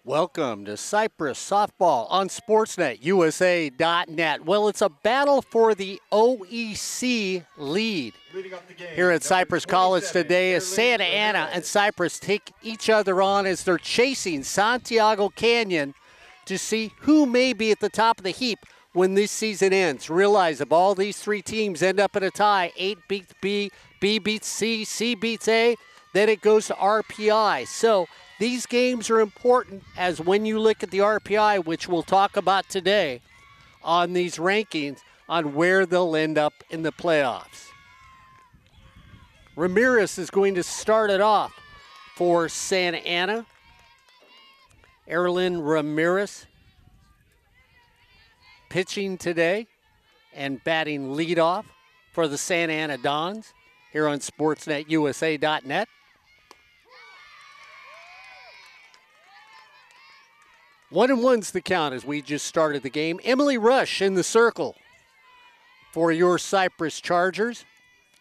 Welcome to Cypress Softball on SportsNetUSA.net. Well, it's a battle for the OEC lead here at Cypress College today as Santa Ana and Cypress take each other on as they're chasing Santiago Canyon to see who may be at the top of the heap when this season ends. Realize if all these three teams end up in a tie, 8 beats B, B beats C, C beats A, then it goes to RPI. So these games are important as when you look at the RPI, which we'll talk about today on these rankings, on where they'll end up in the playoffs. Ramirez is going to start it off for Santa Ana. Erlyn Ramirez pitching today and batting leadoff for the Santa Ana Dons here on SportsNetUSA.net. 1-1's the count as we just started the game. Emily Rush in the circle for your Cypress Chargers.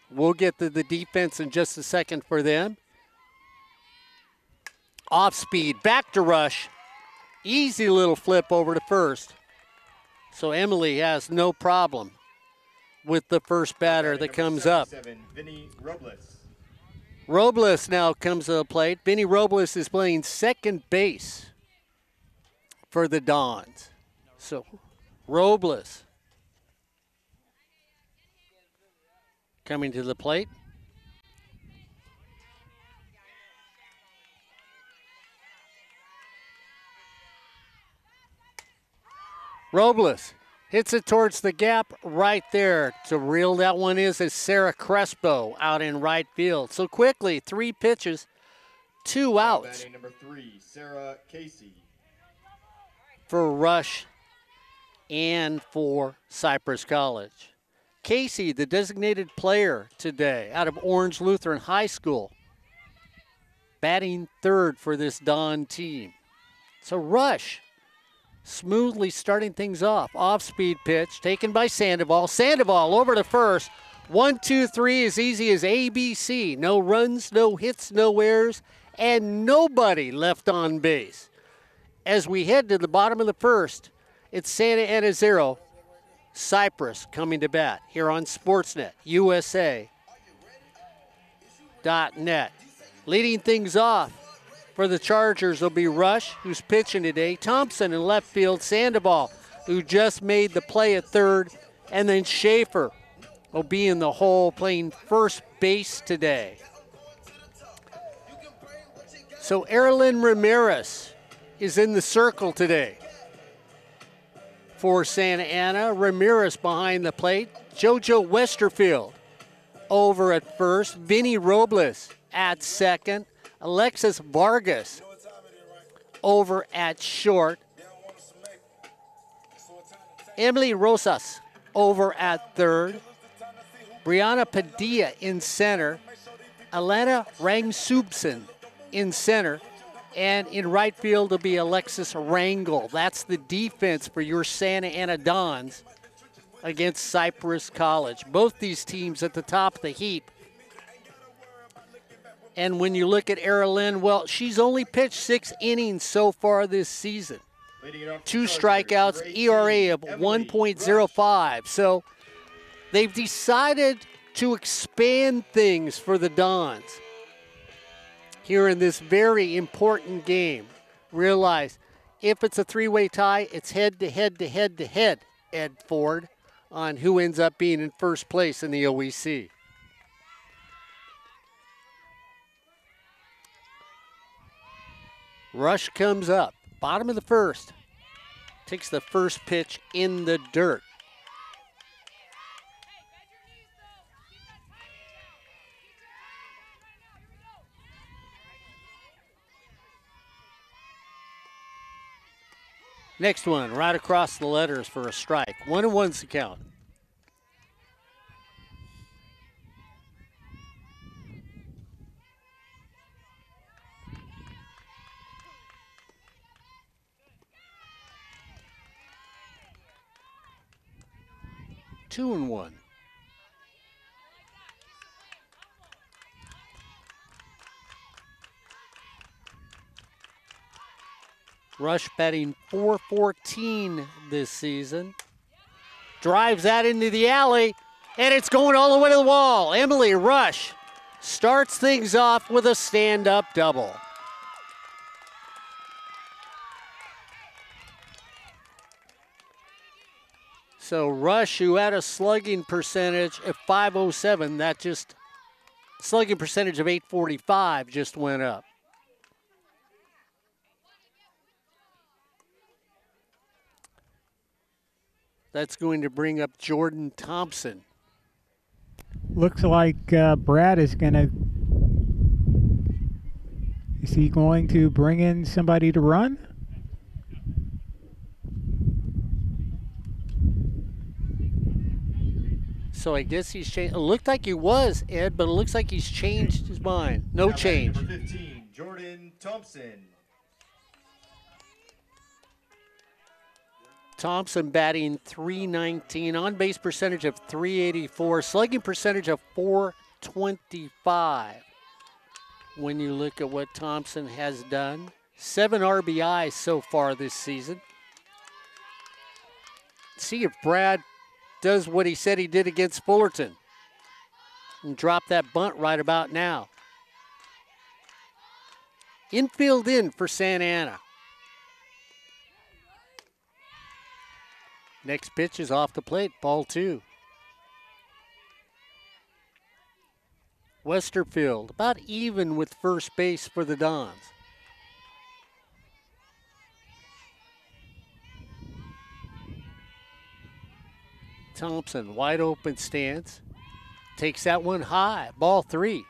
We'll get to the defense in just a second for them. Off speed, back to Rush. Easy little flip over to first. So Emily has no problem with the first batter that comes up. Vinnie Robles. Robles now comes to the plate. Vinnie Robles is playing second base for the Dons. So Robles coming to the plate. Robles hits it towards the gap right there. To reel that one is Sarah Crespo out in right field. So quickly, 3 pitches, 2 outs. Batting number 3, Sarah Casey. For Rush and for Cypress College. Casey, the designated player today out of Orange Lutheran High School, batting third for this Don team. So Rush smoothly starting things off. Off-speed pitch taken by Sandoval. Sandoval over to first. 1, 2, 3 as easy as ABC. No runs, no hits, no errors, and nobody left on base. As we head to the bottom of the first, it's Santa Ana 0, Cypress coming to bat here on Sportsnet USA.net. Leading things off for the Chargers will be Rush, who's pitching today, Thompson in left field, Sandoval, who just made the play at third, and then Schaefer will be in the hole playing first base today. So Erlyn Ramirez is in the circle today for Santa Ana. Ramirez behind the plate. JoJo Westerfield over at first. Vinnie Robles at second. Alexis Vargas over at short. Emily Rosas over at third. Brianna Padilla in center. Alana Rangsubson in center. And in right field will be Alexis Rangel. That's the defense for your Santa Ana Dons against Cypress College. Both these teams at the top of the heap. And when you look at Erlyn, well, she's only pitched 6 innings so far this season. 2 strikeouts, ERA of 1.05. So they've decided to expand things for the Dons here in this very important game. Realize if it's a 3-way tie, it's head to head to head to head, Ed Ford, on who ends up being in first place in the OEC. Rush comes up, bottom of the first, takes the first pitch in the dirt. Next one, right across the letters for a strike. 1-1's the count. Two and one. Rush batting .414 this season. Drives that into the alley, and it's going all the way to the wall. Emily Rush starts things off with a stand-up double. So Rush, who had a slugging percentage of .507, that just slugging percentage of .845 just went up. That's going to bring up Jordan Thompson. Looks like Brad is going to... Is he going to bring in somebody to run? So I guess he's changed. It looked like he was, Ed, but it looks like he's changed his mind. No change. Number 15, Jordan Thompson. Thompson batting .319, on-base percentage of .384, slugging percentage of .425. When you look at what Thompson has done, 7 RBIs so far this season. See if Brad does what he said he did against Fullerton and drop that bunt right about now. Infield in for Santa Ana. Next pitch is off the plate, ball 2. Westerfield about even with first base for the Dons. Thompson, wide open stance. Takes that one high, ball 3.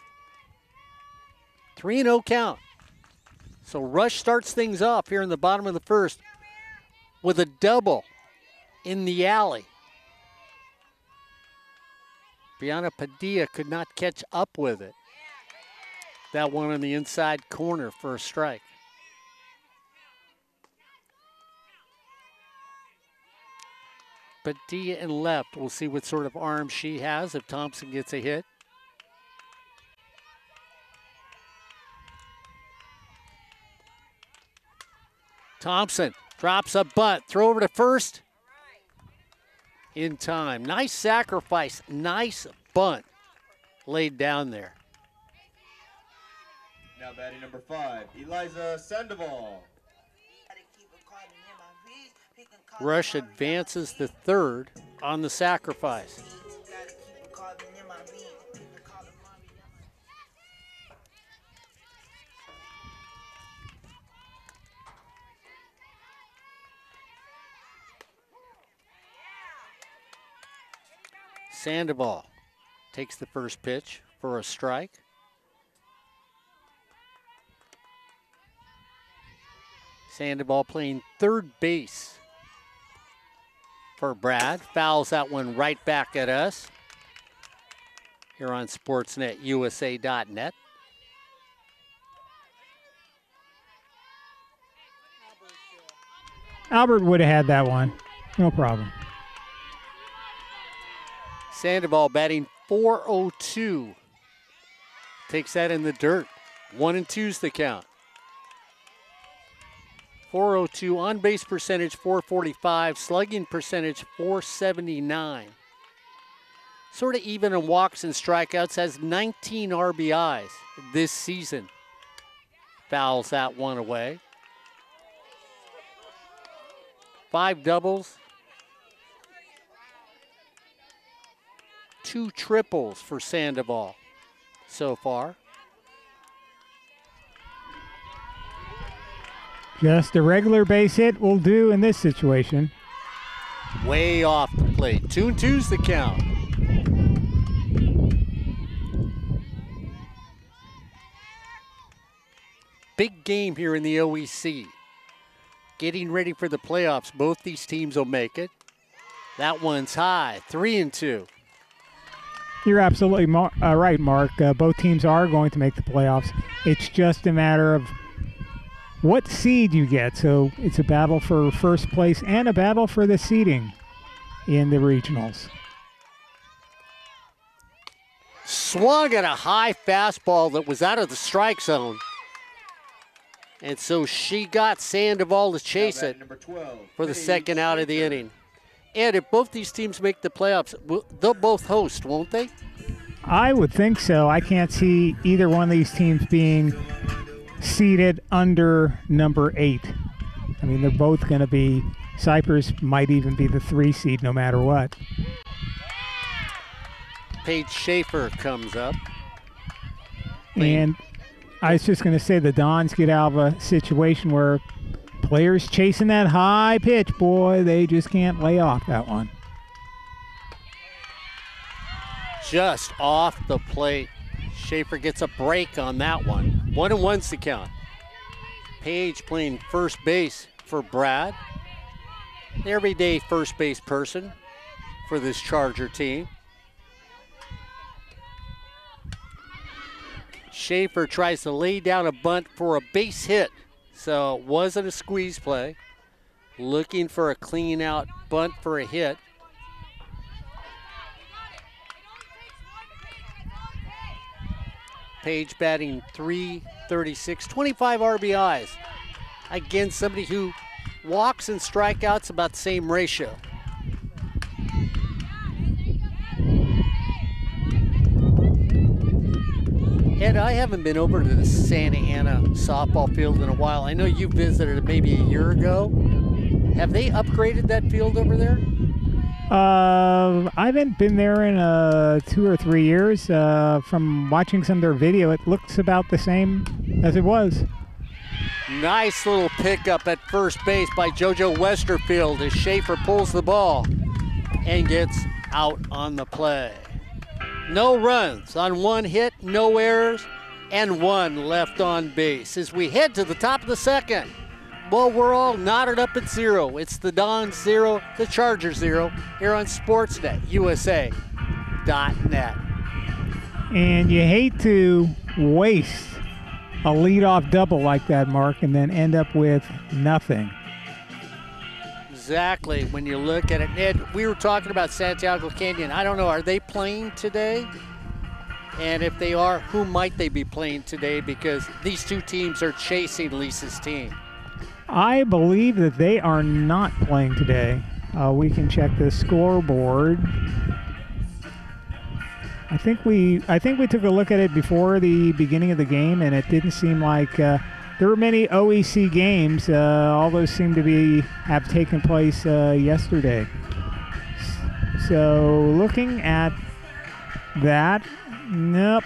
3-0 count. So Rush starts things off here in the bottom of the first with a double in the alley. Brianna Padilla could not catch up with it. That one on the inside corner for a strike. Padilla and left. We'll see what sort of arm she has if Thompson gets a hit. Thompson drops a bunt. Throw over to first. In time. Nice sacrifice. Nice bunt laid down there. Now batting number 5, Eliza Sandoval. Rush advances the third on the sacrifice. Sandoval takes the first pitch for a strike. Sandoval playing third base for Brad. Fouls that one right back at us here on SportsNetUSA.net. Albert would have had that one. No problem. Sandoval batting .402. Takes that in the dirt. 1-2's the count. .402 on base percentage .445, slugging percentage .479. Sort of even in walks and strikeouts, has 19 RBIs this season. Fouls that one away. 5 doubles. 2 triples for Sandoval so far. Just a regular base hit will do in this situation. Way off the plate. 2-2's the count. Big game here in the OEC. Getting ready for the playoffs. Both these teams will make it. That one's high. 3-2. You're absolutely right, Mark. Both teams are going to make the playoffs. It's just a matter of what seed you get. So it's a battle for first place and a battle for the seeding in the regionals. Swung at a high fastball that was out of the strike zone. And so she got Sandoval to chase it Number 12, for the Paige second out of the Schaefer. inning. And if both these teams make the playoffs, they'll both host, won't they? I would think so. I can't see either one of these teams being seated under number 8. I mean, they're both going to be, Cypress might even be the 3 seed no matter what. Paige Schaefer comes up. And I was just going to say the Dons get out of a situation where players chasing that high pitch, boy, they just can't lay off that one. Just off the plate. Schaefer gets a break on that one. 1-1's the count. Paige playing first base for Brad. The everyday first base person for this Charger team. Schaefer tries to lay down a bunt for a base hit. So it wasn't a squeeze play. Looking for a clean out bunt for a hit. Paige batting .336, 25 RBIs. Again, somebody who walks and strikeouts about the same ratio. Ed, I haven't been over to the Santa Ana softball field in a while. I know you visited it maybe a year ago. Have they upgraded that field over there? I haven't been there in 2 or 3 years. From watching some of their video, it looks about the same as it was. Nice little pickup at first base by JoJo Westerfield as Schaefer pulls the ball and gets out on the play. No runs on 1 hit, no errors, and 1 left on base. As we head to the top of the second, well, we're all knotted up at 0. It's the Dons 0, the Chargers 0, here on Sportsnet USA.net. And you hate to waste a leadoff double like that, Mark, and then end up with nothing. Exactly. When you look at it, Ed, we were talking about Santiago Canyon. I don't know, are they playing today? And if they are, who might they be playing today? Because these two teams are chasing Lisa's team. I believe that they are not playing today. We can check the scoreboard. I think we took a look at it before the beginning of the game, and it didn't seem like there were many OEC games. All those seem to have taken place yesterday. So looking at that, nope.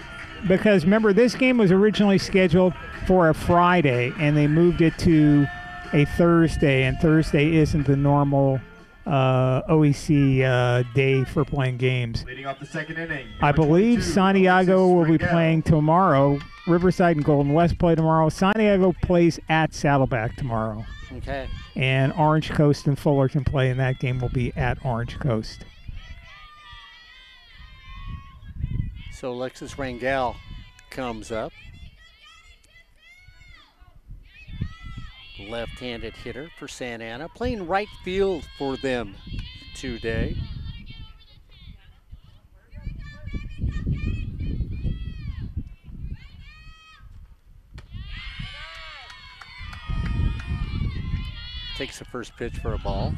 Because remember, this game was originally scheduled for a Friday, and they moved it to a Thursday, and Thursday isn't the normal OEC day for playing games. Leading off the second inning. I believe Santiago will be Vargas. playing tomorrow. Riverside and Golden West play tomorrow. Santiago plays at Saddleback tomorrow. Okay. And Orange Coast and Fullerton play, and that game will be at Orange Coast. So Alexis Rangel comes up. Left-handed hitter for Santa Ana, playing right field for them today. Takes the first pitch for a ball.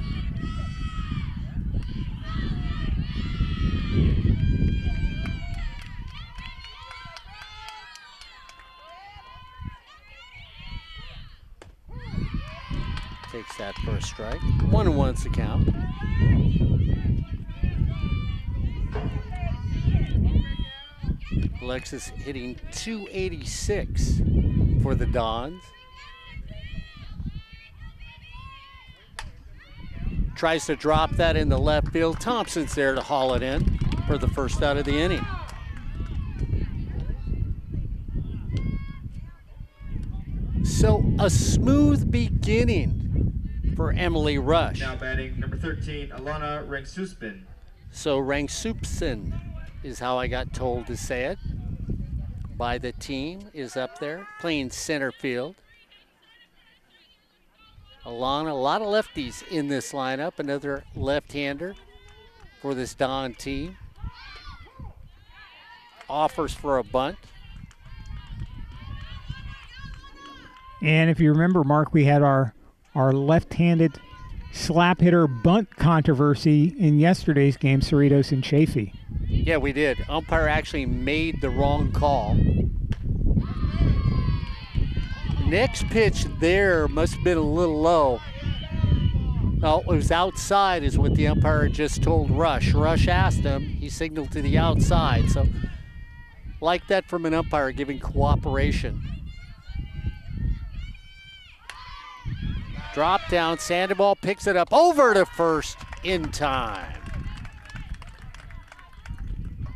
Takes that for a strike. 1-1's the count. Alexis hitting .286 for the Dons. Tries to drop that in the left field. Thompson's there to haul it in for the first out of the inning. So a smooth beginning for Emily Rush. Now batting number 13, Alana Rangsuspin. So Rangsupsen is how I got told to say it by the team, is up there playing center field. Alana, a lot of lefties in this lineup, another left-hander for this Don team. Offers for a bunt. And if you remember, Mark, we had our left-handed slap hitter bunt controversy in yesterday's game, Cerritos and Chaffee. Yeah, we did. Umpire actually made the wrong call. Next pitch there must have been a little low. Oh, it was outside is what the umpire just told Rush. Rush asked him. He signaled to the outside. So like that from an umpire giving cooperation. Drop down, Sandoval picks it up over to first in time.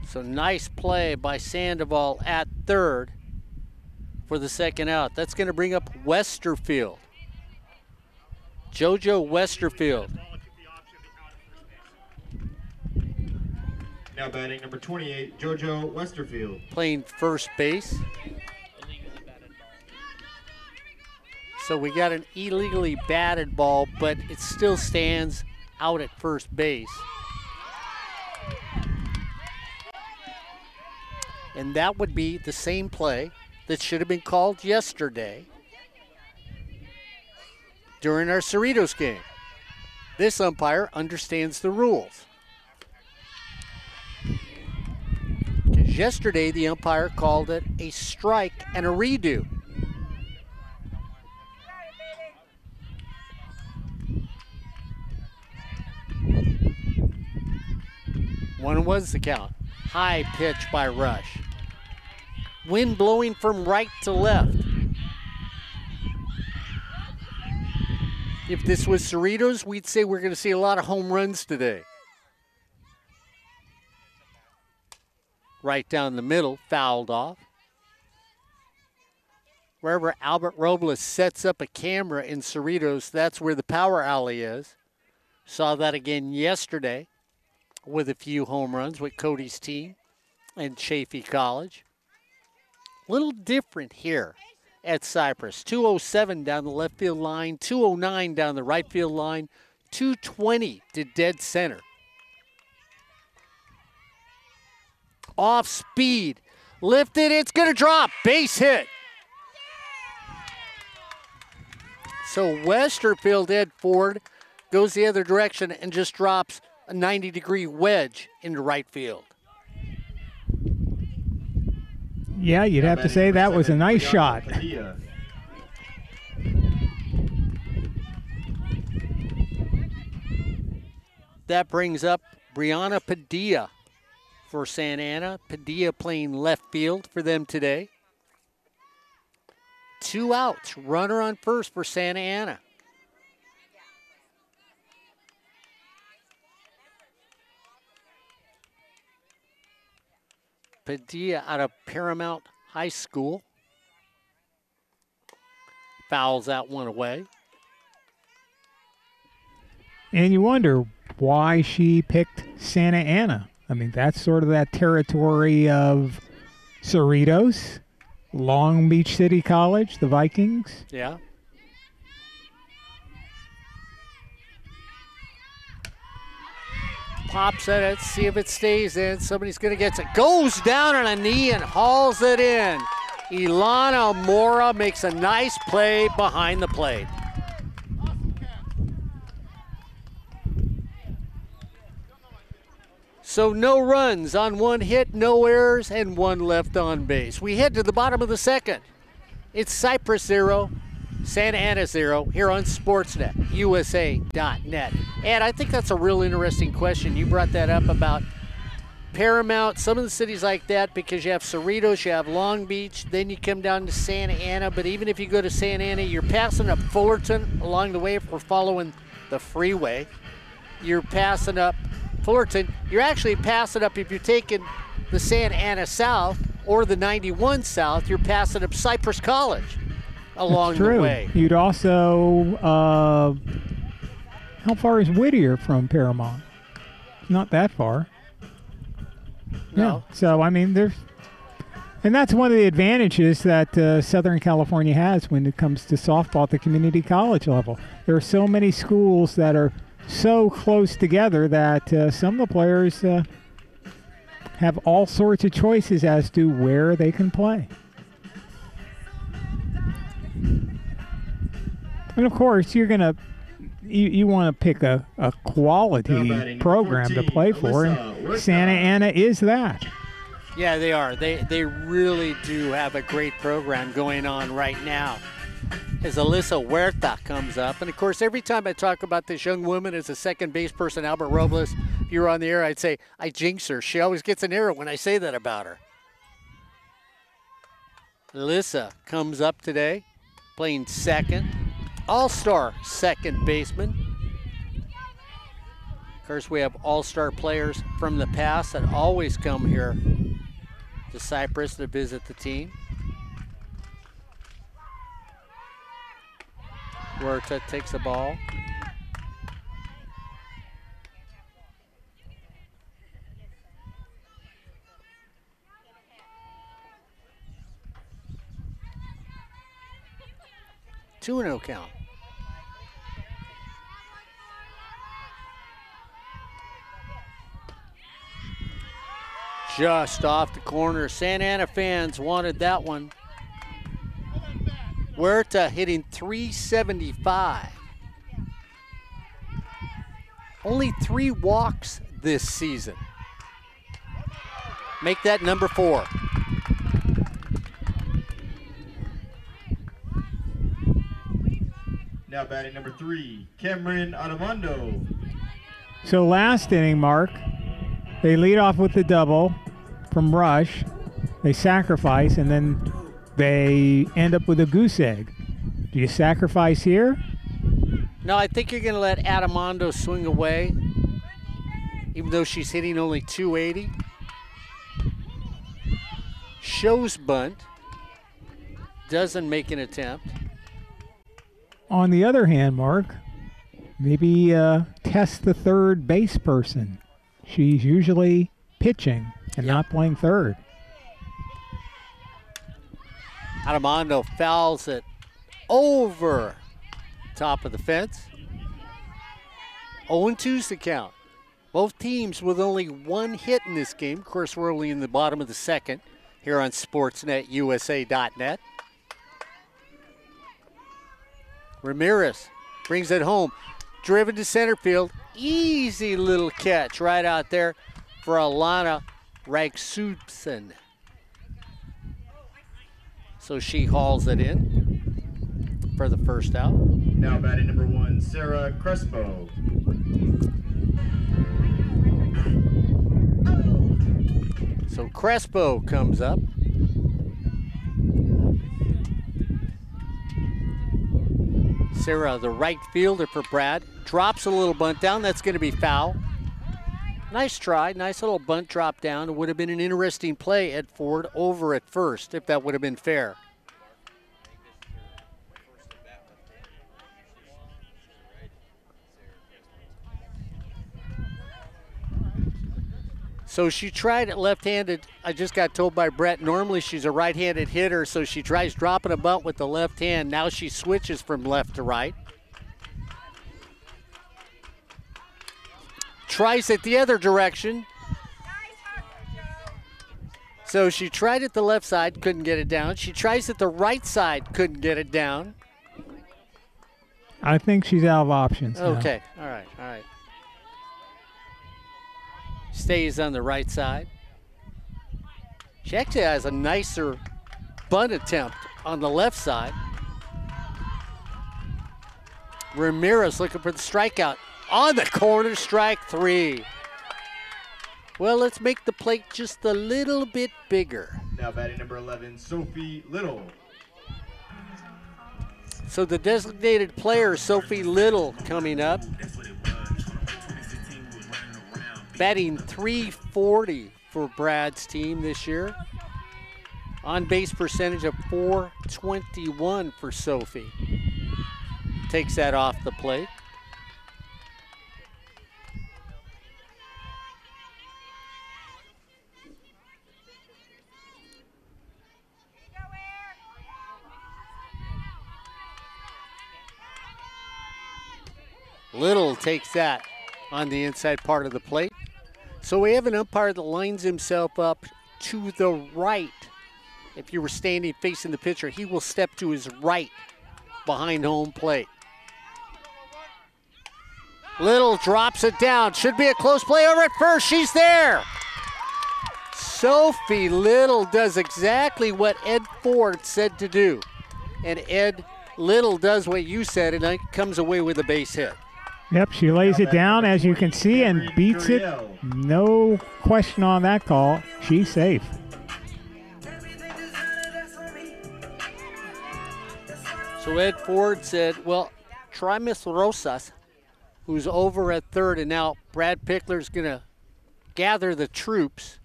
So nice play by Sandoval at third for the second out. That's going to bring up Westerfield. JoJo Westerfield. Now batting number 28, JoJo Westerfield. Playing first base. So we got an illegally batted ball, but it still stands out at first base. And that would be the same play that should have been called yesterday during our Cerritos game. This umpire understands the rules. Because yesterday the umpire called it a strike and a redo. One was the count. High pitch by Rush. Wind blowing from right to left. If this was Cerritos, we'd say we're going to see a lot of home runs today. Right down the middle, fouled off. Wherever Albert Robles sets up a camera in Cerritos, that's where the power alley is. Saw that again yesterday with a few home runs with Cody's team and Chaffee College. A little different here at Cypress. 207 down the left field line, 209 down the right field line, 220 to dead center. Off speed, lifted, it's gonna drop, base hit. So Westerfield head forward, goes the other direction and just drops a 90-degree wedge into right field. Yeah, you'd have to say that was a nice shot. That brings up Brianna Padilla for Santa Ana. Padilla playing left field for them today. 2 outs, runner on first for Santa Ana. Padilla out of Paramount High School. Fouls that one away. And you wonder why she picked Santa Ana. I mean, that's sort of that territory of Cerritos, Long Beach City College, the Vikings. Yeah. Pops at it, see if it stays in. Somebody's going to get it. Goes down on a knee and hauls it in. Ilana Mora makes a nice play behind the plate. So no runs on one hit, no errors, and one left on base. We head to the bottom of the second. It's Cypress 0, Santa Ana 0 here on Sportsnet, USA.net. And I think that's a real interesting question. You brought that up about Paramount, some of the cities like that, because you have Cerritos, you have Long Beach, then you come down to Santa Ana. But even if you go to Santa Ana, you're passing up Fullerton along the way if we're following the freeway. You're passing up Fullerton. You're actually passing up, if you're taking the Santa Ana South or the 91 South, you're passing up Cypress College along the way. You'd also, how far is Whittier from Paramount? Not that far. No. Yeah. So, I mean, and that's one of the advantages that Southern California has when it comes to softball at the community college level. There are so many schools that are so close together that some of the players have all sorts of choices as to where they can play. And of course, you're gonna you want to pick a quality program to play for, and Santa Ana is that. Yeah, they are. They really do have a great program going on right now. As Alyssa Huerta comes up. And, of course, every time I talk about this young woman as a second base person, Albert Robles, if you were on the air, I'd say, I jinx her. She always gets an error when I say that about her. Alyssa comes up today, playing second. All-star second baseman. Of course, we have all-star players from the past that always come here to Cypress to visit the team. Huerta takes the ball. Two and 0 count. Just off the corner. Santa Ana fans wanted that one. Huerta hitting .375. Only 3 walks this season. Make that number 4. Now batting number 3, Cameron Armando. So last inning, Mark, they lead off with the double from Rush. They sacrifice, and then they end up with a goose egg. Do you sacrifice here? No, I think you're going to let Armando swing away, even though she's hitting only .280. Shows bunt. Doesn't make an attempt. On the other hand, Mark, maybe test the third base person. She's usually pitching and not playing third. Armando fouls it over top of the fence. 0-2's the count. Both teams with only 1 hit in this game. Of course, we're only in the bottom of the second here on SportsNetUSA.net. Ramirez brings it home. Driven to center field. Easy little catch right out there for Alana Ragsubsen. So she hauls it in for the first out. Now batting number 1, Sarah Crespo. So Crespo comes up. Sarah, the right fielder for Brad, drops a little bunt down. That's going to be foul. Nice try. Nice little bunt drop down. It would have been an interesting play at Ford over at first, if that would have been fair. So she tried it left-handed. I just got told by Brett, normally she's a right-handed hitter, so she tries dropping a bunt with the left hand. Now she switches from left to right. Tries it the other direction. So she tried it the left side, couldn't get it down. She tries it the right side, couldn't get it down. I think she's out of options now. Okay, all right. Stays on the right side. She actually has a nicer bunt attempt on the left side. Ramirez looking for the strikeout. On the corner, strike 3. Well, let's make the plate just a little bit bigger. Now batting number 11, Sophie Little. So the designated player, Sophie Little, coming up. Batting .340 for Brad's team this year. On base percentage of .421 for Sophie. Takes that off the plate. Little takes that on the inside part of the plate. So we have an umpire that lines himself up to the right. If you were standing facing the pitcher, he will step to his right behind home plate. Little drops it down. Should be a close play over at first. She's there. Sophie Little does exactly what Ed Ford said to do. And Ed Little does what you said, and comes away with a base hit. Yep, she lays it down, as you can see, and beats it. No question on that call. She's safe. So Ed Ford said, well, try Miss Rosas, who's over at third, and now Brad Pickler's going to gather the troops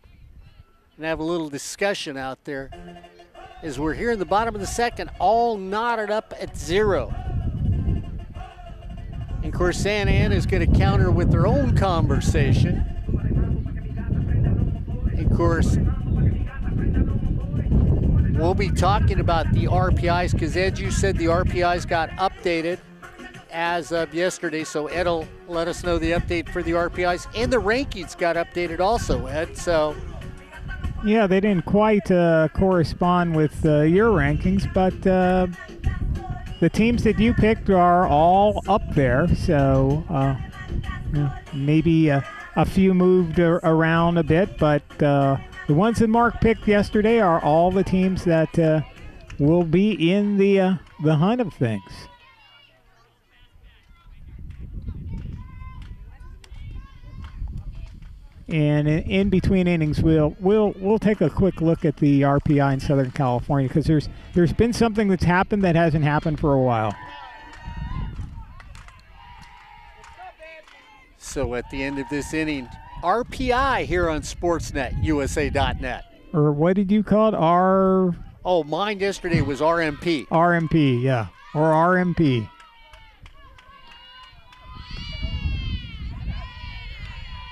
and have a little discussion out there as we're here in the bottom of the second, all knotted up at 0. And of course, Santa Ana is going to counter with their own conversation. And of course, we'll be talking about the RPIs because, Ed, you said the RPIs got updated as of yesterday, so Ed will let us know the update for the RPIs. And the rankings got updated also, Ed, so... Yeah, they didn't quite correspond with your rankings, but the teams that you picked are all up there, so maybe a few moved around a bit, but the ones that Mark picked yesterday are all the teams that will be in the hunt of things. And in between innings, we'll take a quick look at the RPI in Southern California because there's been something that's happened that hasn't happened for a while. So at the end of this inning, RPI here on Sportsnet, USA.net. Or what did you call it? Oh, mine yesterday was RMP. RMP, yeah, or RMP.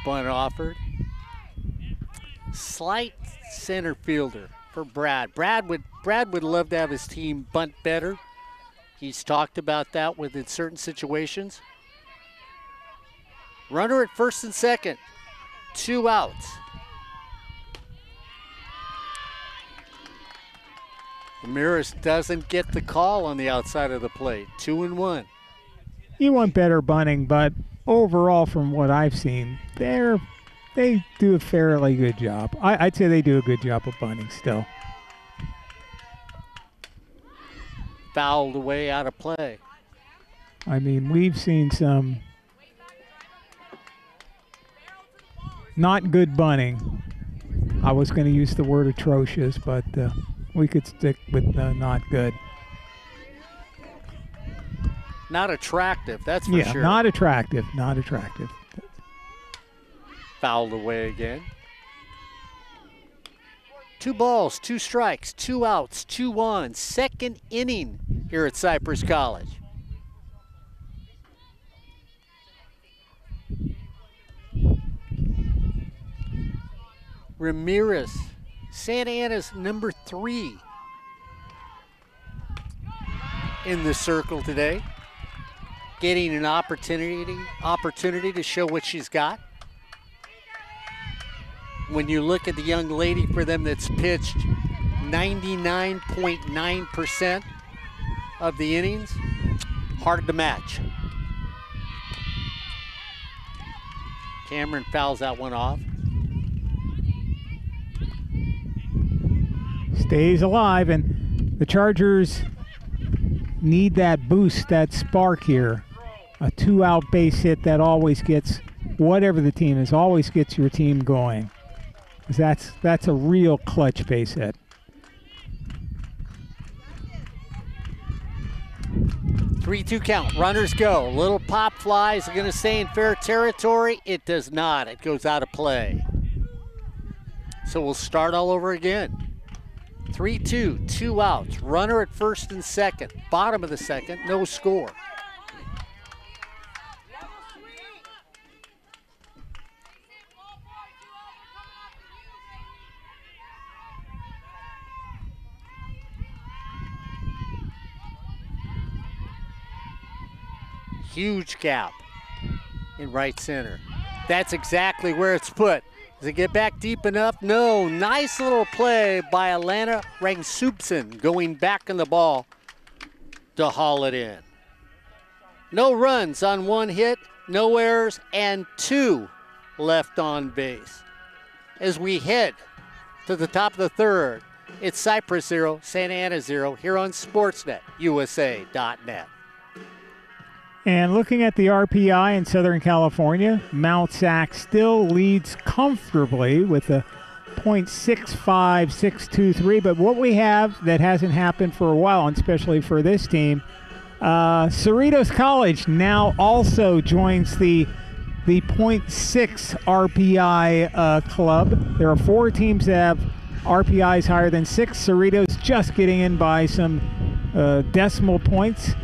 Bunt offered. Slight center fielder for Brad. Brad would love to have his team bunt better. He's talked about that within certain situations. Runner at first and second. 2 outs. Ramirez doesn't get the call on the outside of the plate. 2-1. You want better bunting, but overall, from what I've seen, they do a fairly good job. I'd say they do a good job of bunting still. Fouled away, out of play. I mean, we've seen some not good bunting. I was going to use the word atrocious, but we could stick with not good. Not attractive, that's for sure. Yeah, not attractive, not attractive. Fouled away again. 2 balls, 2 strikes, 2 outs, 2-1. Second inning here at Cypress College. Ramirez, Santa Ana's number 3 in the circle today. Getting an opportunity to show what she's got. When you look at the young lady for them that's pitched 99.9% of the innings, hard to match. Cameron fouls that one off. Stays alive, and the Chargers need that boost, that spark here. A 2-out base hit that always gets, whatever the team is, always gets your team going. That's a real clutch base hit. 3-2 count, runners go. Little pop fly, is it going to stay in fair territory? It does not, it goes out of play. So we'll start all over again. 3-2, 2 outs, runner at first and second. Bottom of the second, no score. Huge gap in right center. That's exactly where it's put. Does it get back deep enough? No. Nice little play by Alana Rangsupson going back in the ball to haul it in. No runs on 1 hit no errors, and 2 left on base. As we head to the top of the third, it's Cypress 0, Santa Ana 0 here on SportsNetUSA.net. And looking at the RPI in Southern California, Mount Sac still leads comfortably with a .65623. But what we have that hasn't happened for a while, and especially for this team, Cerritos College now also joins the .6 RPI club. There are 4 teams that have RPIs higher than 6. Cerritos just getting in by some decimal points.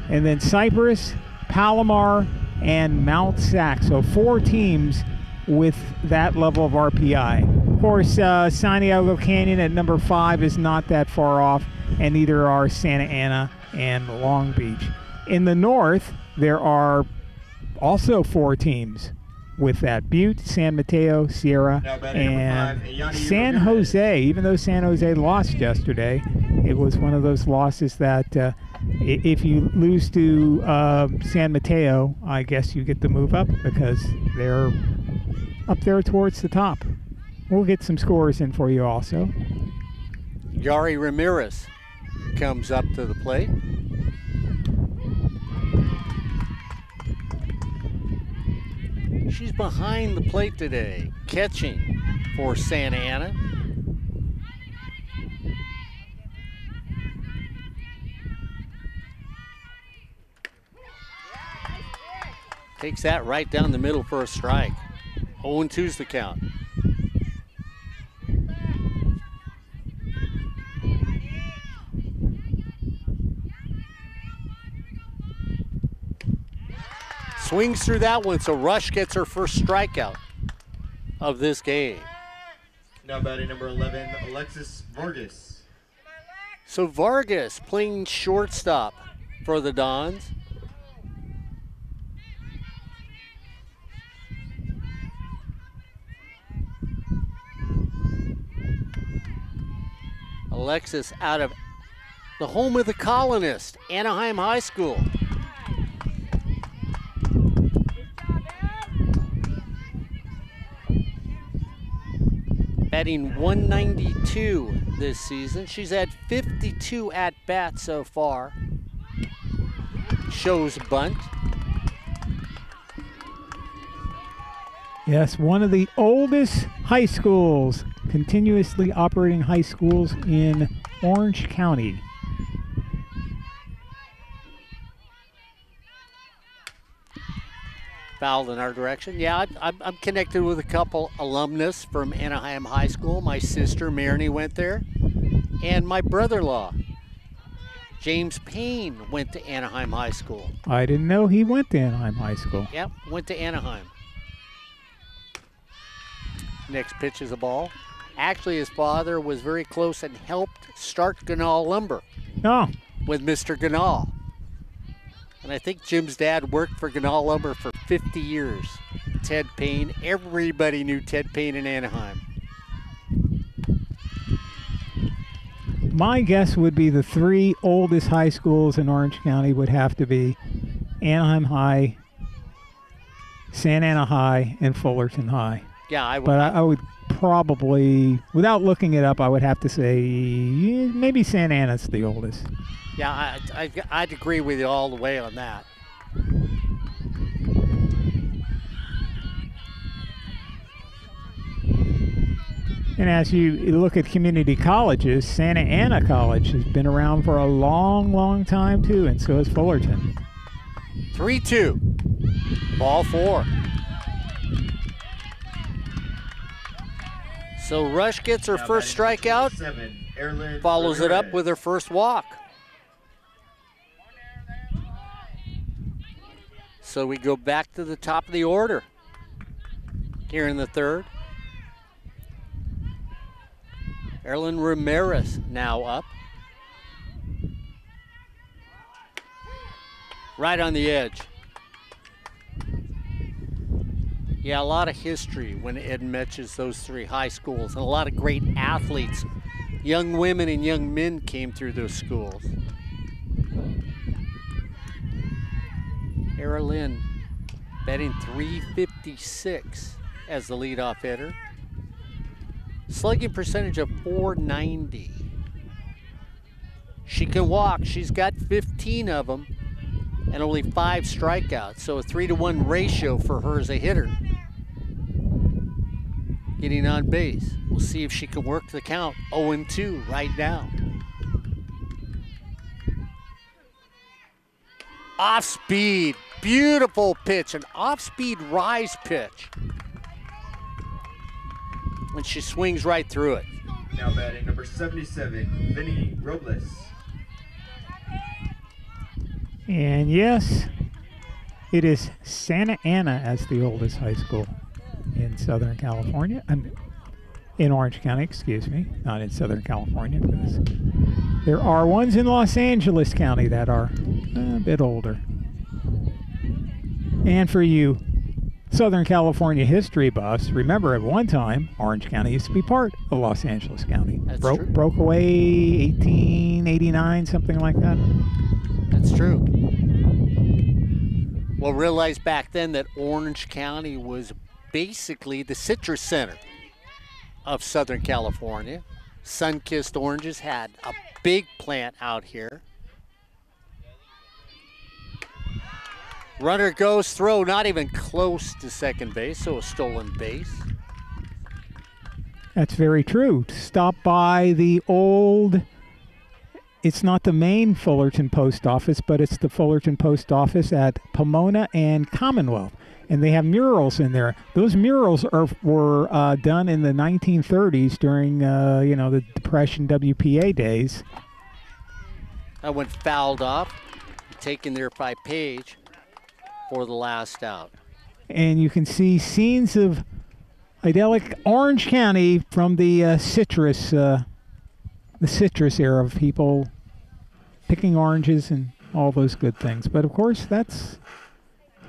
And then Cypress, Palomar, and Mount Sac. So 4 teams with that level of RPI. Of course, San Diego Canyon at number 5 is not that far off, and neither are Santa Ana and Long Beach. In the north, there are also 4 teams with that: Butte, San Mateo, Sierra, and San Jose. Even though San Jose lost yesterday, it was one of those losses that if you lose to San Mateo, I guess you get to move up because they're up there towards the top. We'll get some scores in for you also. Yari Ramirez comes up to the plate. She's behind the plate today, catching for Santa Ana. Takes that right down the middle for a strike. 0-2's the count. Swings through that one, so Rush gets her first strikeout of this game. Now batting number 11, Alexis Vargas. So Vargas playing shortstop for the Dons. Alexis out of the home of the Colonist, Anaheim High School. Batting .192 this season. She's had 52 at-bats so far. Shows bunt. Yes, one of the oldest high schools, continuously operating high schools in Orange County. Fouled in our direction. Yeah, I'm connected with a couple alumnus from Anaheim High School. My sister, Marnie, went there. And my brother-in-law, James Payne, went to Anaheim High School. I didn't know he went to Anaheim High School. Yep, went to Anaheim. Next pitch is a ball. Actually, his father was very close and helped start Ganal Lumber with Mr. Ganal. And I think Jim's dad worked for Ganal Lumber for 50 years. Ted Payne. Everybody knew Ted Payne in Anaheim. My guess would be the 3 oldest high schools in Orange County would have to be Anaheim High, Santa Ana High, and Fullerton High. Yeah, I would. But I would probably, without looking it up, I would have to say maybe Santa Ana's the oldest. Yeah, I'd agree with you all the way on that. And as you look at community colleges, Santa Ana College has been around for a long, long time too, and so has Fullerton. 3-2, ball 4. So Rush gets her first strikeout, follows it up with her first walk. So we go back to the top of the order here in the third. Erlen Ramirez now up. Right on the edge. Yeah, a lot of history when Ed mentions those 3 high schools, and a lot of great athletes, young women and young men came through those schools. Lynn batting .356 as the leadoff hitter. Slugging percentage of .490. She can walk. She's got 15 of them and only 5 strikeouts. So a 3-to-1 ratio for her as a hitter. Getting on base. We'll see if she can work the count. 0-2 right now. Off speed, beautiful pitch, an off-speed rise pitch. And she swings right through it. Now batting number 77, Vinnie Robles. And yes, it is Santa Ana as the oldest high school in Southern California. In Orange County, excuse me, not in Southern California, because there are ones in Los Angeles County that are a bit older. And for you Southern California history buffs, remember at one time, Orange County used to be part of Los Angeles County. That's true. Broke away 1889, something like that. That's true. Well, realize back then that Orange County was basically the citrus center of Southern California. Sun-kissed oranges had a big plant out here. Runner goes throw, not even close to second base, so a stolen base. That's very true. Stop by the old, it's not the main Fullerton Post Office, but it's the Fullerton Post Office at Pomona and Commonwealth. And they have murals in there. Those murals were done in the 1930s during, the Depression WPA days. That went fouled off, taken there by Page for the last out. And you can see scenes of idyllic Orange County from the citrus era of people picking oranges and all those good things. But of course, that's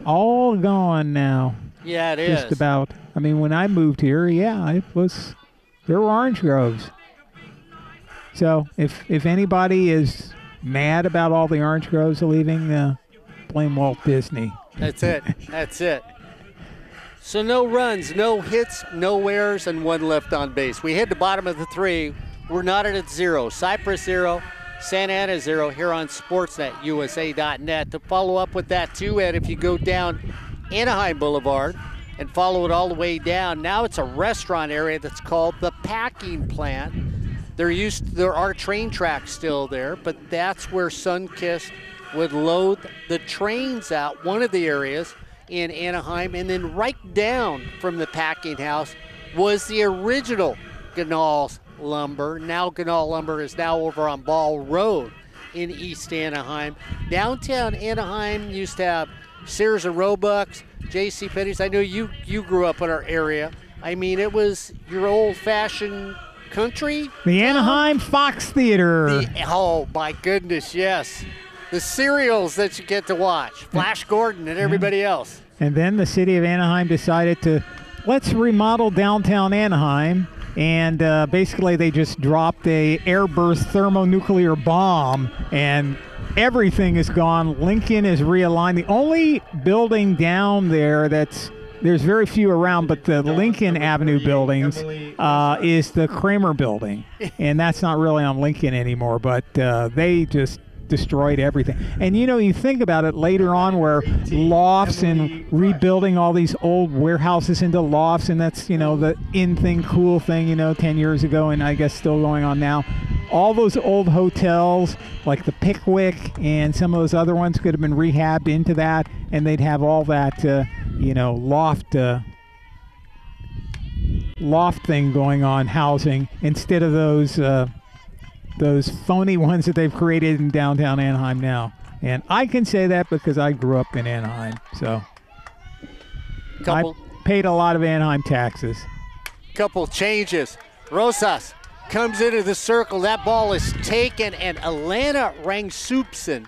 all gone now. Yeah, it is. Just about. I mean, when I moved here, there were orange groves. So if anybody is mad about all the orange groves leaving, blame Walt Disney. That's it. That's it. So no runs, no hits, no errors, and 1 left on base. We hit the bottom of the 3. We're knotted at 0. Cypress 0, Santa Ana 0 here on SportsNetUSA.net. To follow up with that too, Ed, if you go down Anaheim Boulevard and follow it all the way down, now it's a restaurant area that's called the Packing Plant. There are train tracks still there, but that's where Sunkist would load the trains out, one of the areas in Anaheim, and then right down from the packing house was the original Ganal's Lumber. Now Ganal Lumber is now over on Ball Road in East Anaheim. Downtown Anaheim used to have Sears and Roebuck's, J.C. Penney's. I know you grew up in our area. I mean, it was your old-fashioned country. The Anaheim Fox Theater. Oh, my goodness, yes. The serials that you get to watch, Flash Gordon and everybody else. And then the city of Anaheim decided let's remodel downtown Anaheim. And basically they just dropped a airburst thermonuclear bomb and everything is gone. Lincoln is realigned. The only building down there there's very few around, but the Lincoln Avenue buildings is the Kramer building. And that's not really on Lincoln anymore, but they just destroyed everything. And you think about it later on where lofts and rebuilding all these old warehouses into lofts, and that's the in thing, cool thing 10 years ago, and I guess still going on now. All those old hotels like the Pickwick and some of those other ones could have been rehabbed into that, and they'd have all that loft thing going on, housing, instead of those phony ones that they've created in downtown Anaheim now. And I can say that because I grew up in Anaheim. So I paid a lot of Anaheim taxes. Couple changes. Rosas comes into the circle. That ball is taken, and Alana Rangsupson,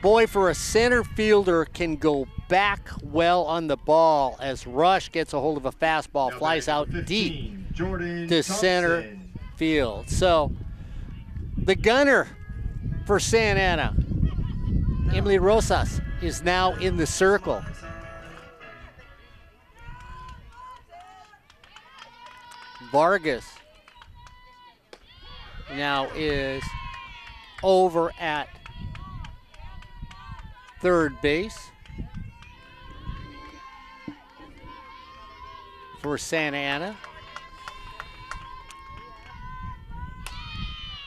boy, for a center fielder, can go back well on the ball as Rush gets a hold of a fastball, flies out 15, deep to center field. So the gunner for Santa Ana, Emily Rosas, is now in the circle. Vargas now is over at third base for Santa Ana.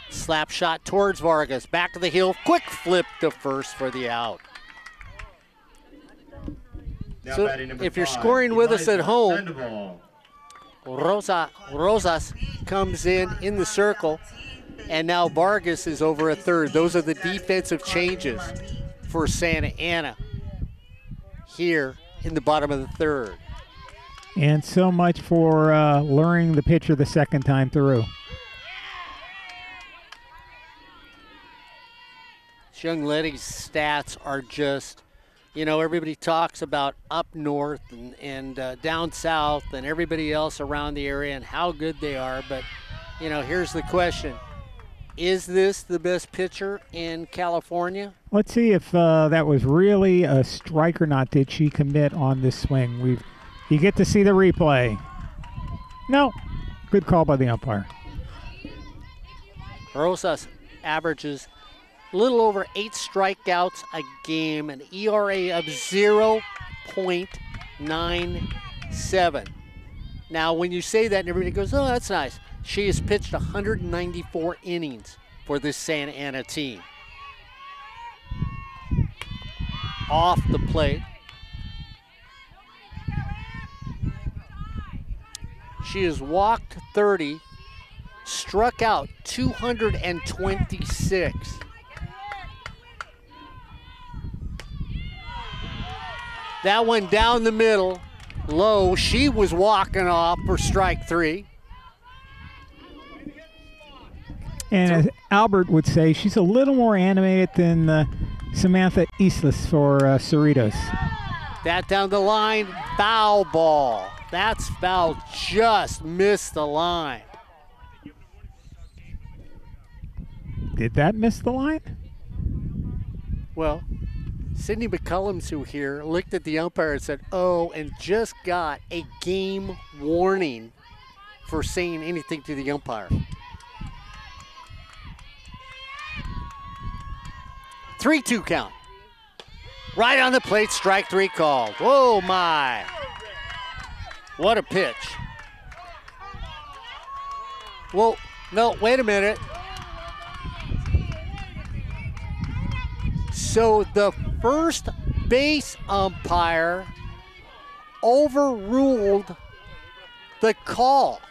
Slap shot towards Vargas. Back to the heel. Quick flip to first for the out. Now So batting number if you're 5, scoring with us at Elijah home, Sandoval. Rosas comes in the circle, and now Vargas is over at third. Those are the defensive changes for Santa Ana here in the bottom of the third. And so much for luring the pitcher the second time through. This young lady's stats are just, you know, everybody talks about up north and down south and everybody else around the area and how good they are. But, you know, here's the question. Is this the best pitcher in California? Let's see if that was really a strike or not. Did she commit on this swing? You get to see the replay. No. Good call by the umpire. Rosas averages a little over 8 strikeouts a game, an ERA of 0.97. Now, when you say that, and everybody goes, oh, that's nice. She has pitched 194 innings for this Santa Ana team. Off the plate. She has walked 30, struck out 226. That one down the middle, low. She was walking off for strike 3. And as Albert would say, she's a little more animated than Samantha Islas for Cerritos. That down the line, foul ball. That's foul, just missed the line. Did that miss the line? Well, Sidney McCullum's who here looked at the umpire and said, oh, and just got a game warning for saying anything to the umpire. 3-2 count. Right on the plate, strike 3 called. Oh my. What a pitch. Well, no, wait a minute. So the first base umpire overruled the call.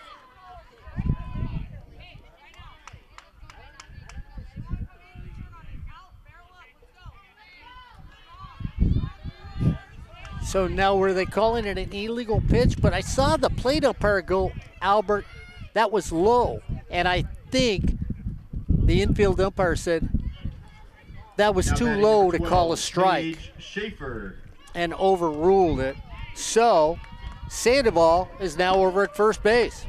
So now were they calling it an illegal pitch? But I saw the plate umpire go, Albert, that was low. And I think the infield umpire said that was too low to call a strike and overruled it. So Sandoval is now over at first base.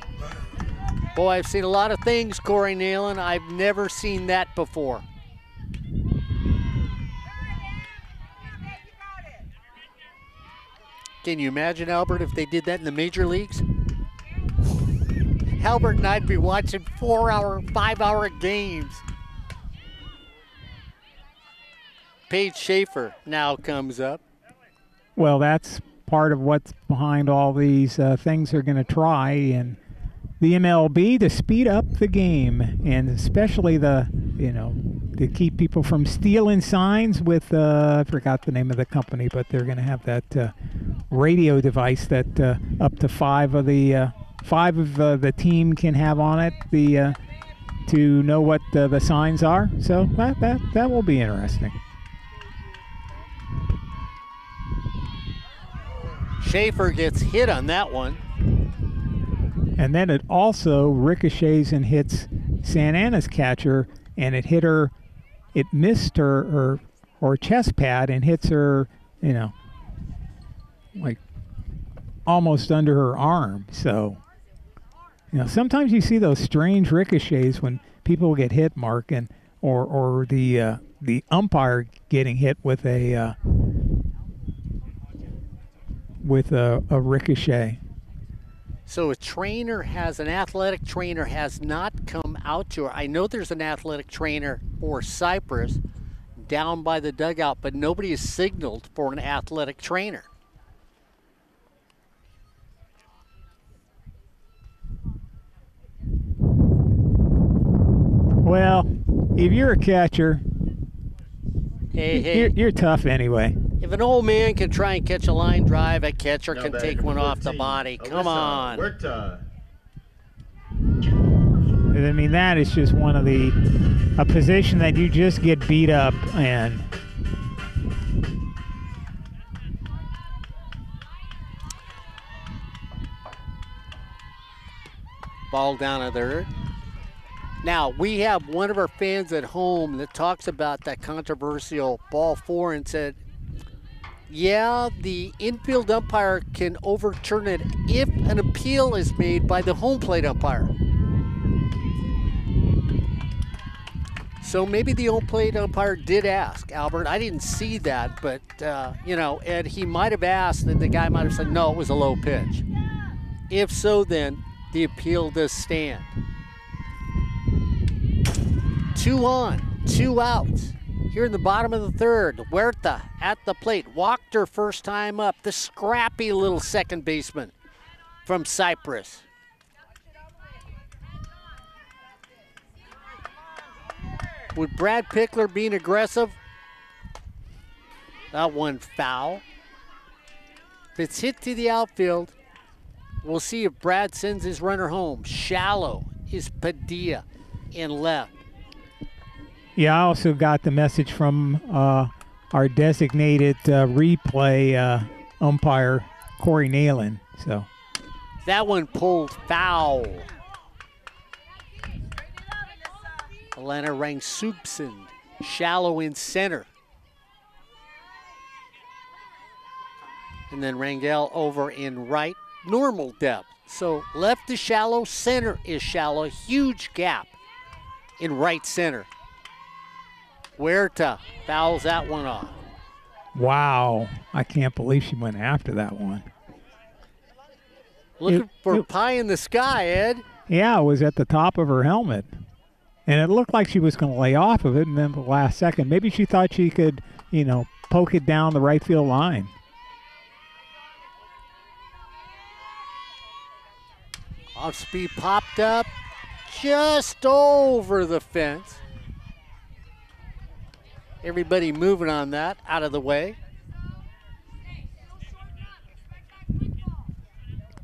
Boy, I've seen a lot of things, Corey Nealon. I've never seen that before. Can you imagine, Albert, if they did that in the major leagues? Albert and I'd be watching 4-hour, 5-hour games. Paige Schaefer now comes up. Well, that's part of what's behind all these things they're going to try in the MLB to speed up the game, and especially to keep people from stealing signs with, I forgot the name of the company, but they're going to have that radio device that up to 5 of the team can have on it to know what the signs are. So that will be interesting. Schaefer gets hit on that one. And then it also ricochets and hits Santa Ana's catcher, and it hit her, it missed her chest pad and hits her, like almost under her arm. So, sometimes you see those strange ricochets when people get hit, Mark, and or the umpire getting hit with a ricochet. So an athletic trainer has not come out to her. I know there's an athletic trainer for Cypress down by the dugout, but nobody has signaled for an athletic trainer. Well, if you're a catcher, Hey, you're tough anyway. if an old man can try and catch a line drive, a catcher Now can batting take one number off the 14, body. Come Alyssa on. Huerta. I mean, that is just a position that you just get beat up in. Ball down at third. Now, we have one of our fans at home that talks about that controversial ball 4 and said, yeah, the infield umpire can overturn it if an appeal is made by the home plate umpire. So maybe the home plate umpire did ask, Albert. I didn't see that, but, Ed, he might have asked, and the guy might have said, no, it was a low pitch. If so, then the appeal does stand. 2 on, 2 outs. Here in the bottom of the third, Huerta at the plate. Walked her first time up. The scrappy little second baseman from Cypress. With Brad Pickler being aggressive, that one foul. If it's hit to the outfield, we'll see if Brad sends his runner home. Shallow is Padilla in left. Yeah, I also got the message from our designated replay umpire, Corey Nalen. So that one pulled foul. Alana Rang-Soupson, shallow in center. And then Rangel over in right, normal depth. So left is shallow, center is shallow, huge gap in right center. Huerta fouls that one off. Wow, I can't believe she went after that one. Looking for pie in the sky, Ed. Yeah, it was at the top of her helmet. And it looked like she was going to lay off of it, and then the last second, maybe she thought she could, poke it down the right field line. Off speed popped up just over the fence. Everybody moving on that, out of the way.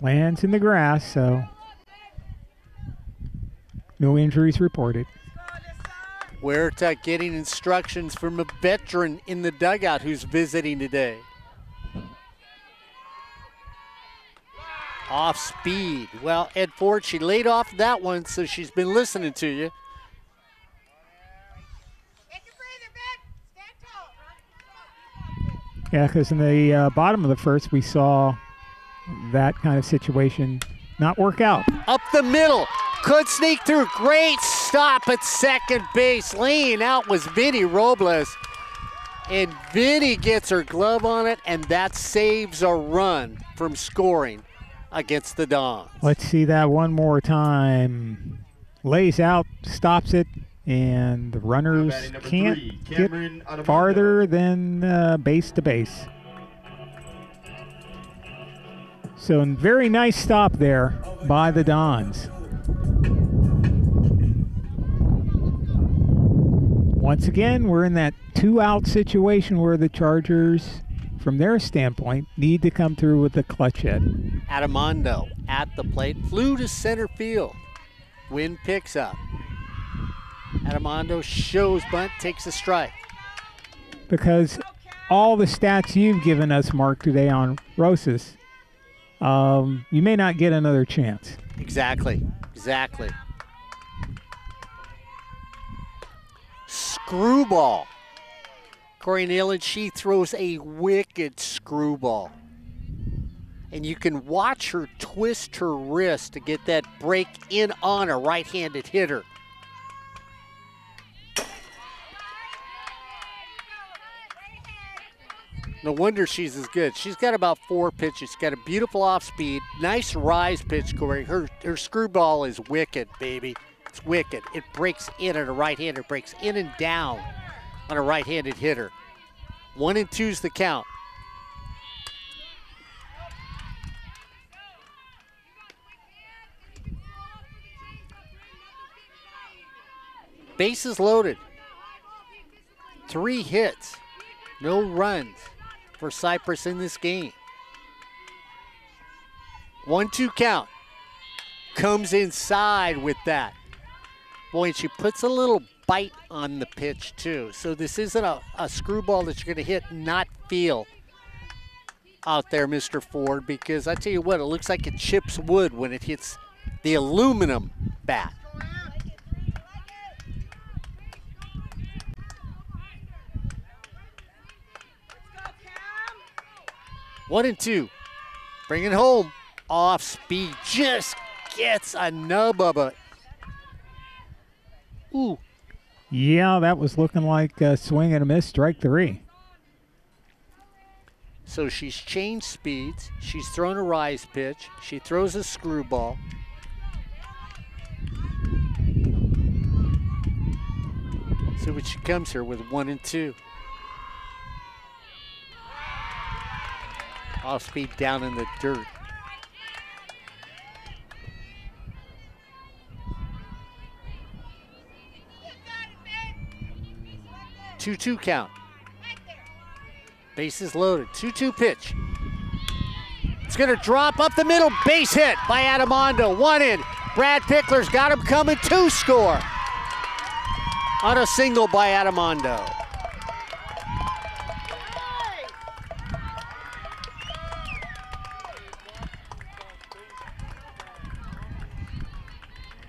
Lands in the grass, so no injuries reported. Huerta getting instructions from a veteran in the dugout who's visiting today. Off speed. Well, Ed Ford, she laid off that one, so she's been listening to you. Yeah, because in the bottom of the first, we saw that kind of situation not work out. Up the middle. Could sneak through. Great stop at second base. Laying out was Vinnie Robles. And Vinnie gets her glove on it, and that saves a run from scoring against the Dons. Let's see that one more time. Lays out, stops it, and the runners can't get farther than base to base. So very nice stop there by the Dons. Once again, we're in that 2-out situation where the Chargers, from their standpoint, need to come through with the clutch hit. Adamando at the plate, flew to center field. Wind picks up. Adamando shows bunt, takes a strike. Because all the stats you've given us, Mark, today on Rosas, you may not get another chance. Exactly. Screwball. Corey Nalen, she throws a wicked screwball. And you can watch her twist her wrist to get that break in on a right-handed hitter. No wonder she's as good. She's got about 4 pitches. She's got a beautiful off speed, nice rise pitch, Corey. Her screwball is wicked, baby. It's wicked. It breaks in at a right-hander, breaks in and down on a right-handed hitter. 1-2's the count. Bases loaded. 3 hits, no runs for Cypress in this game. 1-2 count. Comes inside with that. Boy, and she puts a little bite on the pitch too. So this isn't a screwball that you're going to hit and not feel out there, Mr. Ford, because I tell you what, it looks like it chips wood when it hits the aluminum bat. One and two. Bring it home. Off speed. Just gets a nub of it. Ooh. Yeah, that was looking like a swing and a miss, strike 3. So she's changed speeds. She's thrown a rise pitch. She throws a screwball. See what she comes here with 1 and 2. Off speed down in the dirt. Two count. Bases loaded. 2-2 pitch. It's going to drop up the middle. Base hit by Adamando. 1 in. Brad Pickler's got him coming. 2 score on a single by Adamando.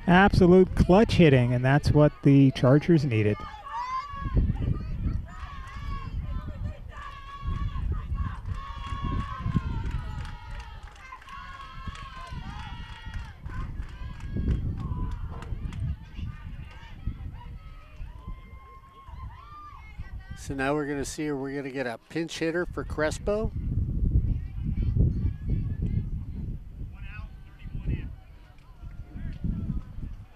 Absolute clutch hitting, and that's what the Chargers needed. So now we're going to see if we're going to get a pinch hitter for Crespo.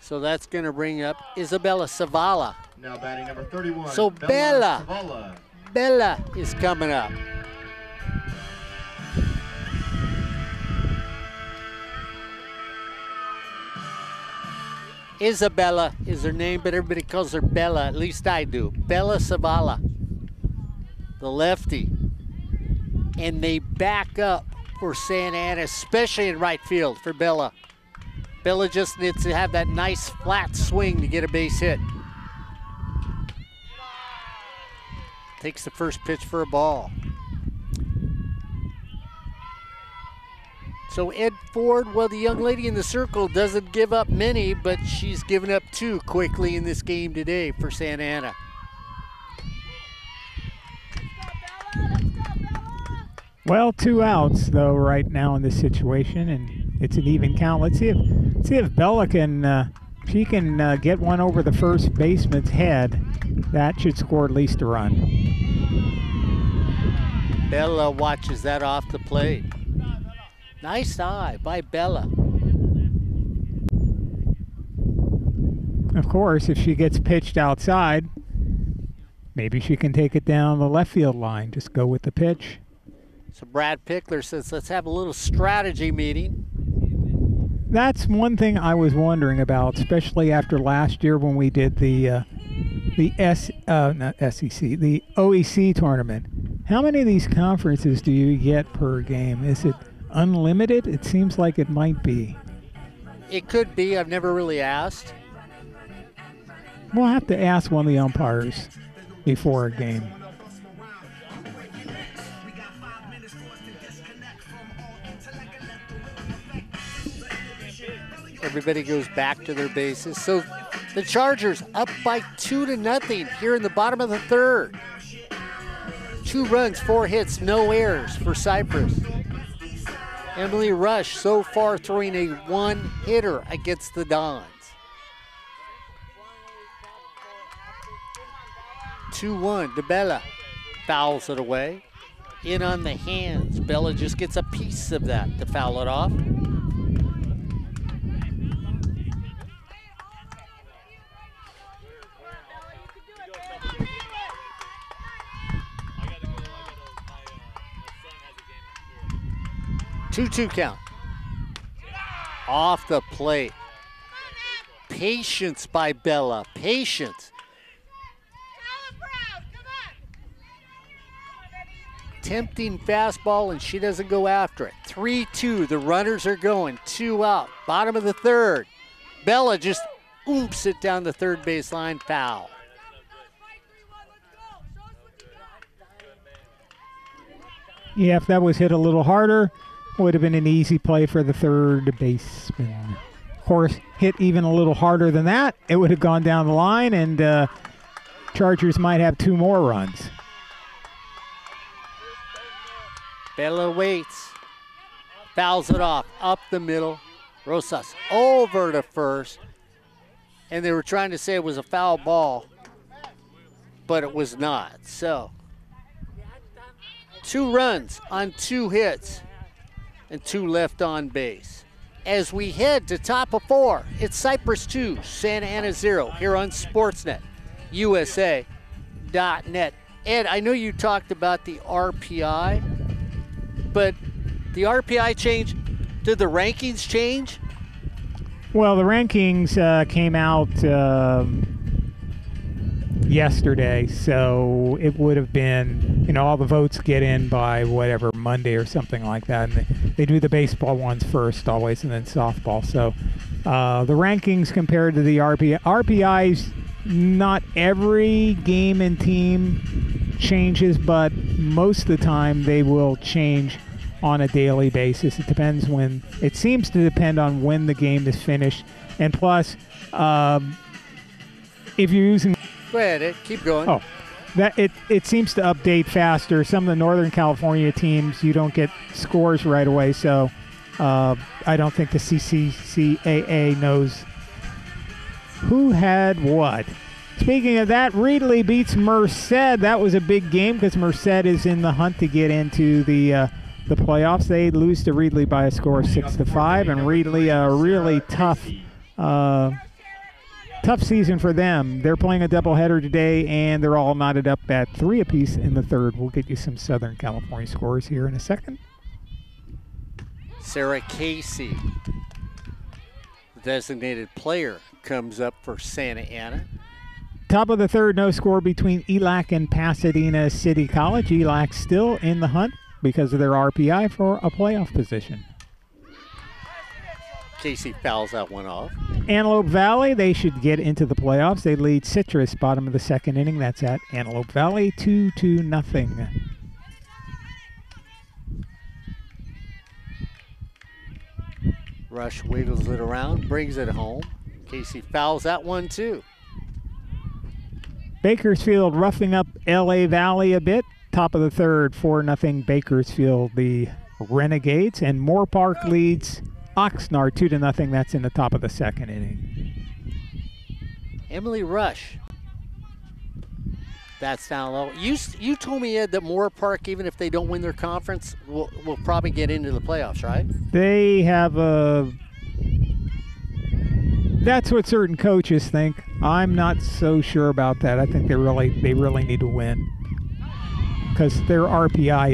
So that's going to bring up Isabella Savala. Now batting number 31. So Bella Savala. is coming up. Isabella is her name, but everybody calls her Bella. At least I do. Bella Savala, the lefty. And they back up for Santa Ana, especially in right field for Bella. Bella just needs to have that nice flat swing to get a base hit. Takes the first pitch for a ball. So Ed Ford, well, the young lady in the circle doesn't give up many, but she's given up 2 quickly in this game today for Santa Ana. Well, 2 outs though right now in this situation, and it's an even count. Let's see if Bella can she can get one over the first baseman's head. That should score at least a run. Bella watches that off the plate. Nice eye by Bella. Of course, if she gets pitched outside, maybe she can take it down the left field line. Just go with the pitch. So Brad Pickler says, let's have a little strategy meeting. That's one thing I was wondering about, especially after last year when we did the OEC tournament. How many of these conferences do you get per game? Is it unlimited? It seems like it might be. It could be. I've never really asked. We'll have to ask one of the umpires before a game. Everybody goes back to their bases. So the Chargers up by 2-0 here in the bottom of the 3rd. 2 runs, 4 hits, no errors for Cypress. Emily Rush so far throwing a 1-hitter against the Dons. 2-1, DeBella fouls it away. in on the hands. Bella just gets a piece of that to foul it off. Two count. Off the plate. Patience by Bella. Patience. Tempting fastball, and she doesn't go after it. 3-2. The runners are going. 2 out. Bottom of the third. Bella just oops it down the third baseline. Foul. Yeah, if that was hit a little harder, would have been an easy play for the third baseman. Of course, hit even a little harder than that, it would have gone down the line, and Chargers might have 2 more runs. Bella waits. Fouls it off. Up the middle. Rosas over to first. And they were trying to say it was a foul ball, but it was not. So, 2 runs on 2 hits. And 2 left on base. As we head to top of 4, it's Cypress 2, Santa Ana 0 here on Sportsnet, USA.net. Ed, I know you talked about the RPI, but the RPI change, did the rankings change? Well, the rankings came out yesterday, so it would have been, all the votes get in by whatever, Monday or something like that, and they do the baseball ones first always, and then softball. So the rankings compared to the RPIs, not every game and team changes, but most of the time they will change on a daily basis. It depends when, it seems to depend on when the game is finished, and plus if you're using... Go ahead, Ed. Keep going. Oh, that it seems to update faster. Some of the Northern California teams, you don't get scores right away, so I don't think the CCCAA knows who had what. Speaking of that, Reedley beats Merced. That was a big game because Merced is in the hunt to get into the playoffs. They lose to Reedley by a score of 6-5, and Reedley a really tough season for them. They're playing a doubleheader today, and they're all knotted up at 3 apiece in the third. We'll get you some Southern California scores here in a second. Sarah Casey, the designated player, comes up for Santa Ana. Top of the third, no score between ELAC and Pasadena City College. ELAC still in the hunt because of their RPI for a playoff position. Casey fouls that one off. Antelope Valley, they should get into the playoffs. They lead Citrus bottom of the second inning. That's at Antelope Valley, 2-0. Rush wiggles it around, brings it home. Casey fouls that one too. Bakersfield roughing up LA Valley a bit. Top of the third, 4-0 Bakersfield, the Renegades. And Moore Park leads Oxnard 2-0. That's in the top of the second inning. Emily Rush. That's down low. You told me, Ed, that Moore Park, even if they don't win their conference, will probably get into the playoffs, right? They have that's what certain coaches think. I'm not so sure about that. I think they really need to win because their RPI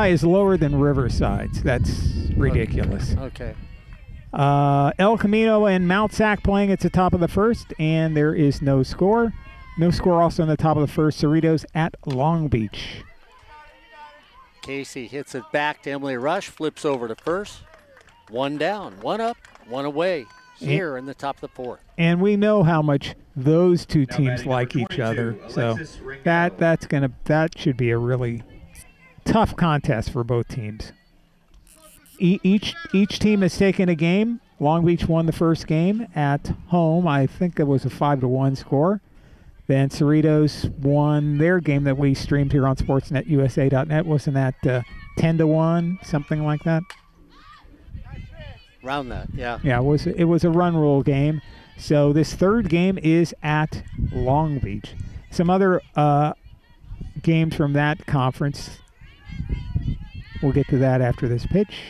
is lower than Riverside's. That's ridiculous. Okay. El Camino and Mount Sac playing at the top of the first, and there is no score. No score also in the top of the first. Cerritos at Long Beach. Casey hits it back to Emily Rush, flips over to first. 1 down, 1 up, 1 away here in the top of the fourth. And we know how much those two teams like each other. So that should be a really tough contest for both teams. Each team has taken a game. Long Beach won the first game at home. I think it was a 5-1 score. Then Cerritos won their game that we streamed here on SportsNetUSA.net. Wasn't that 10-1, something like that? Around that, yeah. Yeah, it was a run rule game. So this third game is at Long Beach. Some other games from that conference. We'll get to that after this pitch.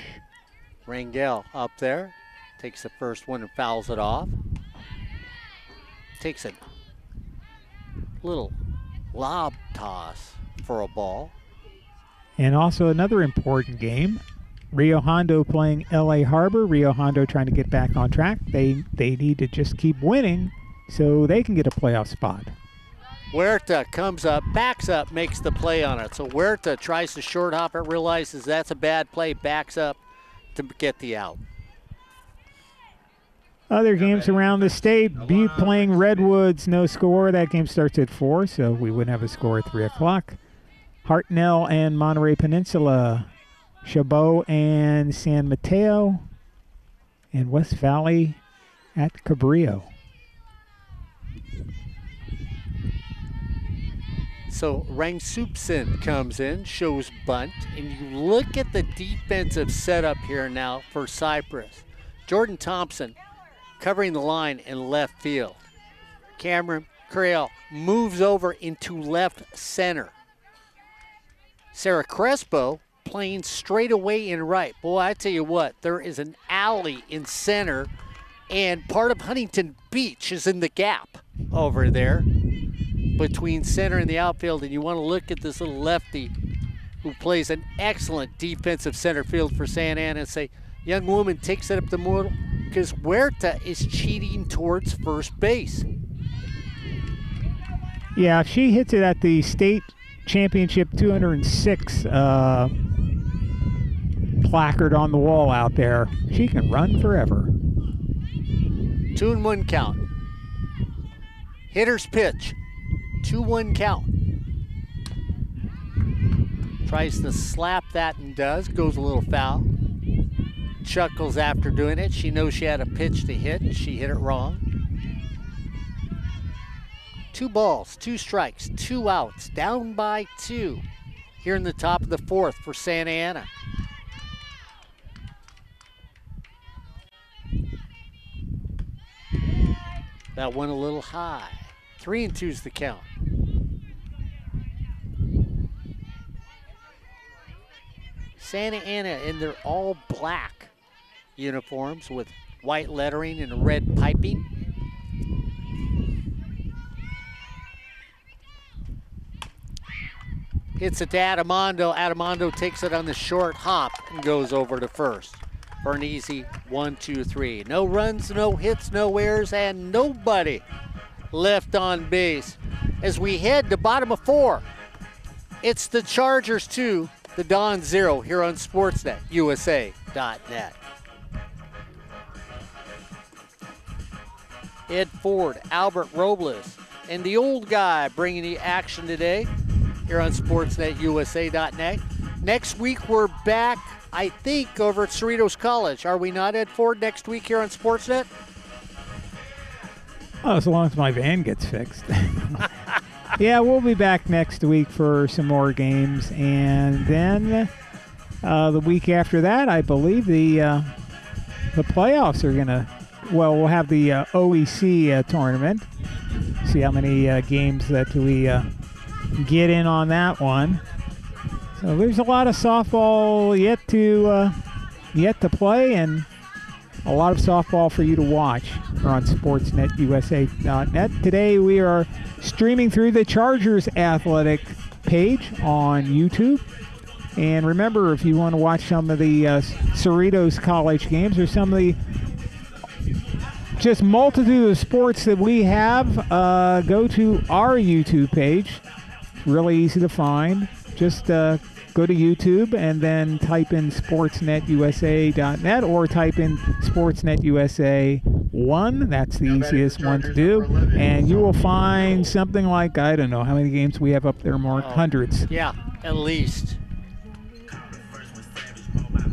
Rangel up there. Takes the first one and fouls it off. Takes a little lob toss for a ball. And also another important game. Rio Hondo playing LA Harbor. Rio Hondo trying to get back on track. They need to just keep winning so they can get a playoff spot. Huerta comes up, backs up, makes the play on it. So Huerta tries to short hop it, realizes that's a bad play, backs up to get the out. Other games around the state, Butte playing Redwoods, no score. That game starts at 4, so we wouldn't have a score at 3 o'clock. Hartnell and Monterey Peninsula, Chabot and San Mateo, and West Valley at Cabrillo. So Rangsupsen comes in, shows bunt, and you look at the defensive setup here now for Cypress. Jordan Thompson covering the line in left field. Cameron Creel moves over into left center. Sarah Crespo playing straight away in right. Boy, I tell you what, there is an alley in center, and part of Huntington Beach is in the gap over there between center and the outfield, and you want to look at this little lefty who plays an excellent defensive center field for Santa Ana and say, young woman takes it up the middle because Huerta is cheating towards first base. Yeah, she hits it at the state championship 206 placard on the wall out there. She can run forever. 2-1 count. Hitter's pitch. 2-1 count. Tries to slap that and does. Goes a little foul. Chuckles after doing it. She knows she had a pitch to hit. She hit it wrong. 2 balls, 2 strikes, 2 outs. Down by 2 here in the top of the 4th for Santa Ana. That one a little high. 3-2's the count. Santa Ana in their all black uniforms with white lettering and red piping. Hits it to Adamando. Adamando takes it on the short hop and goes over to first for an easy 1-2-3. No runs, no hits, no errors, and nobody left on base. As we head to bottom of 4, it's the Chargers 2, the Dons 0 here on Sportsnet USA.net. Ed Ford, Albert Robles, and the old guy bringing the action today here on Sportsnet USA.net. Next week we're back, I think, over at Cerritos College. Are we not, Ed Ford, next week here on Sportsnet? Oh, as long as my van gets fixed. Yeah, we'll be back next week for some more games. And then the week after that, I believe the playoffs are going to, well, we'll have the OEC tournament. See how many games that we get in on that one. So there's a lot of softball yet to play, and a lot of softball for you to watch on SportsNetUSA.net. Today we are streaming through the Chargers athletic page on YouTube. And remember, if you want to watch some of the Cerritos College games or some of the just multitude of sports that we have, go to our YouTube page. It's really easy to find. Just go to YouTube and then type in SportsNetUSA.net or type in SportsNetUSA1. That's the easiest one to do. And you will find something like, I don't know how many games we have up there, Mark. Hundreds. Yeah, at least.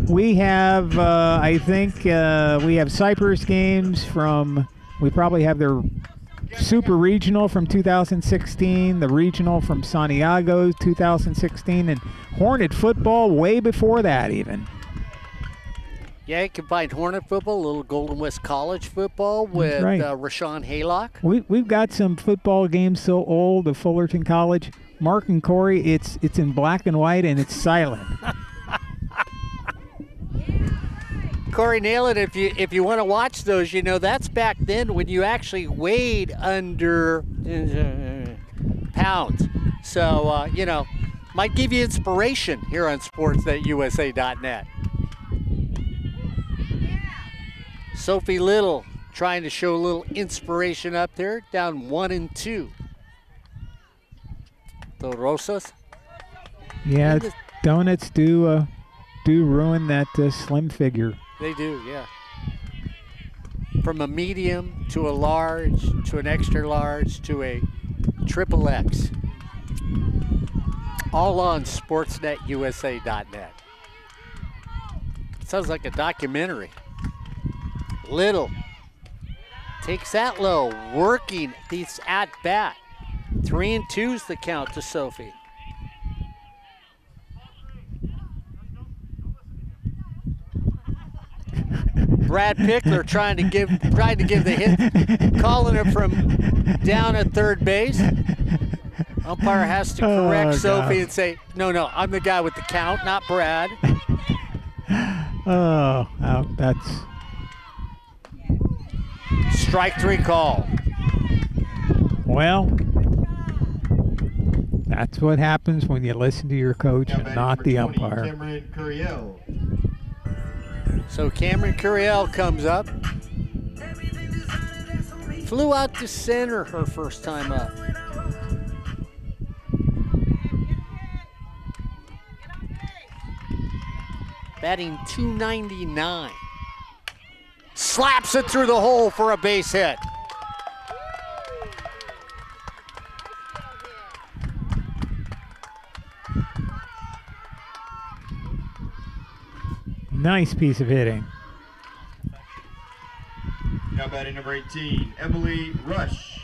We have, I think, we have Cypress games from, we probably have their Super Regional from 2016, the Regional from Santiago 2016, and Hornet football way before that even. Yeah, you can find Hornet football, a little Golden West College football with Rashawn Haylock. We've got some football games so old, the Fullerton College Mark and Corey, it's in black and white and it's silent. Corey, nail it. If you want to watch those, you know that's back then when you actually weighed under pounds. So you know, might give you inspiration here on sports.usa.net. Sophie Little trying to show a little inspiration up there, down 1-2. The Rosas. Yeah, donuts do ruin that slim figure. They do, yeah. From a medium to a large to an extra large to a triple X. All on sportsnetusa.net. Sounds like a documentary. Little takes that low, working these at bat. 3-2's the count to Sophie. Brad Pickler trying to give the hit, calling it from down at third base. Umpire has to correct Sophie and say, no, I'm the guy with the count, not Brad. That's strike 3 call. Well, that's what happens when you listen to your coach and not the umpire. Cameron Curiel. So Cameron Curiel comes up. Flew out to center her first time up. Batting .299. Slaps it through the hole for a base hit. Nice piece of hitting. Now batting number 18, Emily Rush.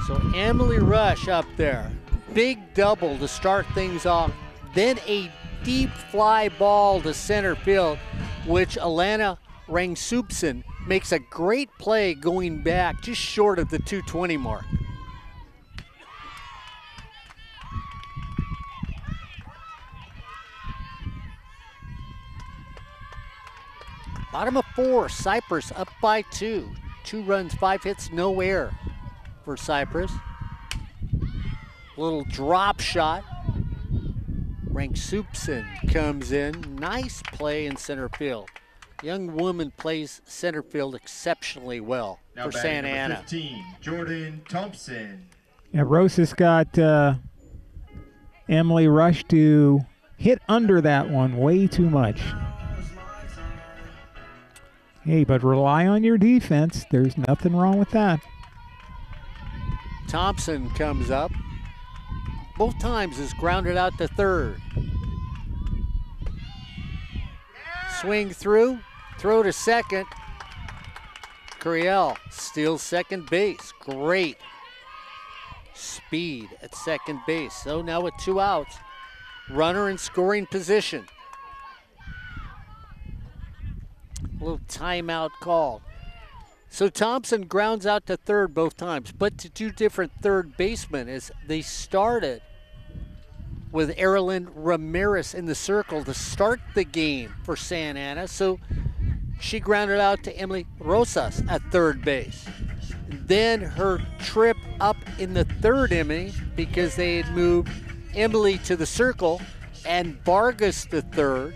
So Emily Rush up there. Big double to start things off. Then a deep fly ball to center field, which Alana Rangsupsen makes a great play going back just short of the 220 mark. Bottom of 4, Cypress up by 2. 2 runs, 5 hits, no error for Cypress. Little drop shot. Rangsupsen comes in. Nice play in center field. Young woman plays center field exceptionally well now for Santa number Ana. 15, Jordan Thompson. Yeah, Rosas got Emily Rush to hit under that one way too much. Hey, but rely on your defense. There's nothing wrong with that. Thompson comes up. Both times is grounded out to third. Swing through, throw to second. Curiel steals second base. Great speed at second base. So now with 2 outs, runner in scoring position. A little timeout call. So Thompson grounds out to third both times, but to 2 different third basemen as they started with Erilyn Ramirez in the circle to start the game for Santa Ana. So she grounded out to Emily Rosas at third base. Then her trip up in the third inning because they had moved Emily to the circle and Vargas to third.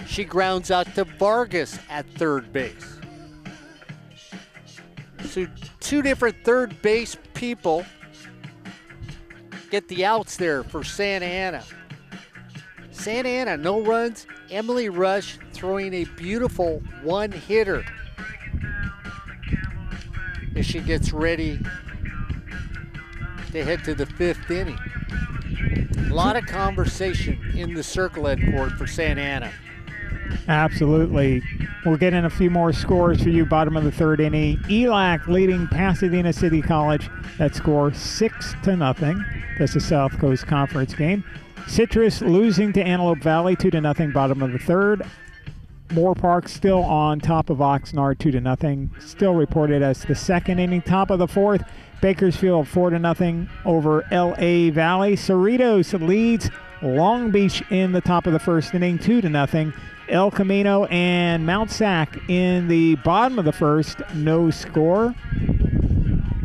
She grounds out to Vargas at third base. So 2 different third base people get the outs there for Santa Ana. Santa Ana, no runs. Emily Rush throwing a beautiful one-hitter as she gets ready to head to the 5th inning. A lot of conversation in the circle end court for Santa Ana. Absolutely. We'll get in a few more scores for you. Bottom of the 3rd inning. ELAC leading Pasadena City College. That score 6-0. That's a South Coast Conference game. Citrus losing to Antelope Valley 2-0. Bottom of the 3rd. Moore Park still on top of Oxnard 2-0. Still reported as the 2nd inning. Top of the 4th. Bakersfield 4-0 over LA Valley. Cerritos leads Long Beach in the top of the first inning, 2-0. El Camino and Mount Sac in the bottom of the first, no score.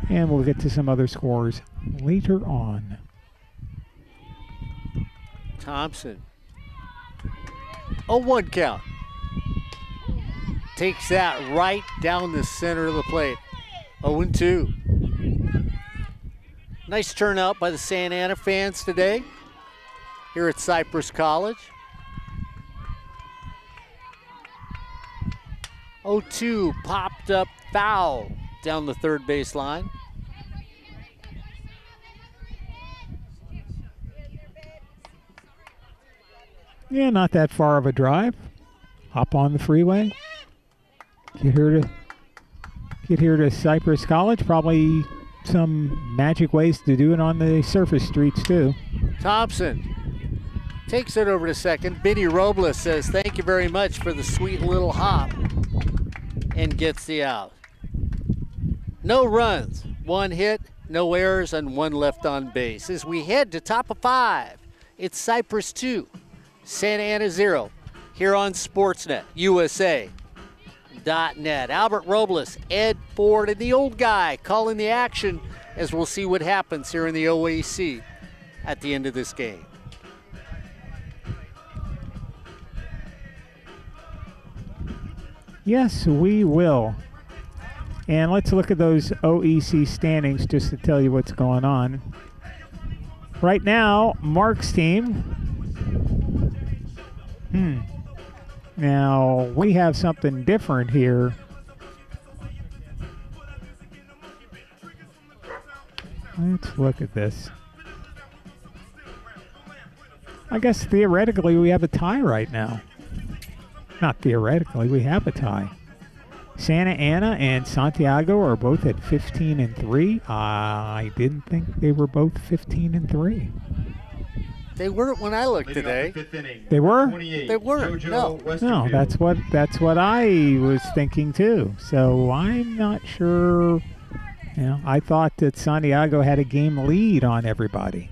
And we'll get to some other scores later on. Thompson. 0-1 count. Takes that right down the center of the plate. 0-2. Nice turnout by the Santa Ana fans today here at Cypress College. 0-2 popped up foul down the third base line. Yeah, not that far of a drive. Hop on the freeway. Get here to Cypress College. Probably some magic ways to do it on the surface streets too. Thompson takes it over to second. Vinnie Robles says thank you very much for the sweet little hop and gets the out. No runs, 1 hit, no errors, and 1 left on base. As we head to top of 5, it's Cypress 2, Santa Ana 0 here on Sportsnet USA.net. Albert Robles, Ed Ford, and the old guy calling the action as we'll see what happens here in the OAC at the end of this game. Yes, we will. And let's look at those OEC standings just to tell you what's going on. Right now, Mark's team. Now, we have something different here. Let's look at this. I guess theoretically we have a tie right now. Not theoretically, we have a tie. Santa Ana and Santiago are both at 15-3. I didn't think they were both 15-3. They weren't when I looked today. They were? They weren't. No. No, that's what I was thinking too. So I'm not sure. You know, I thought that Santiago had a game lead on everybody.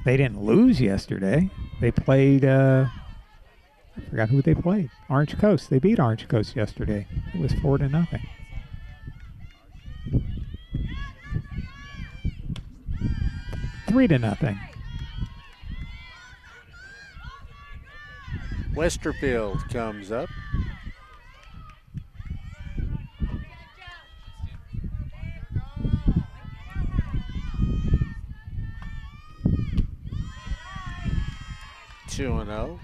They didn't lose yesterday. They played. I forgot who they played. Orange Coast. They beat Orange Coast yesterday. It was 4-0. $3-0. Westerfield comes up. Two and 0.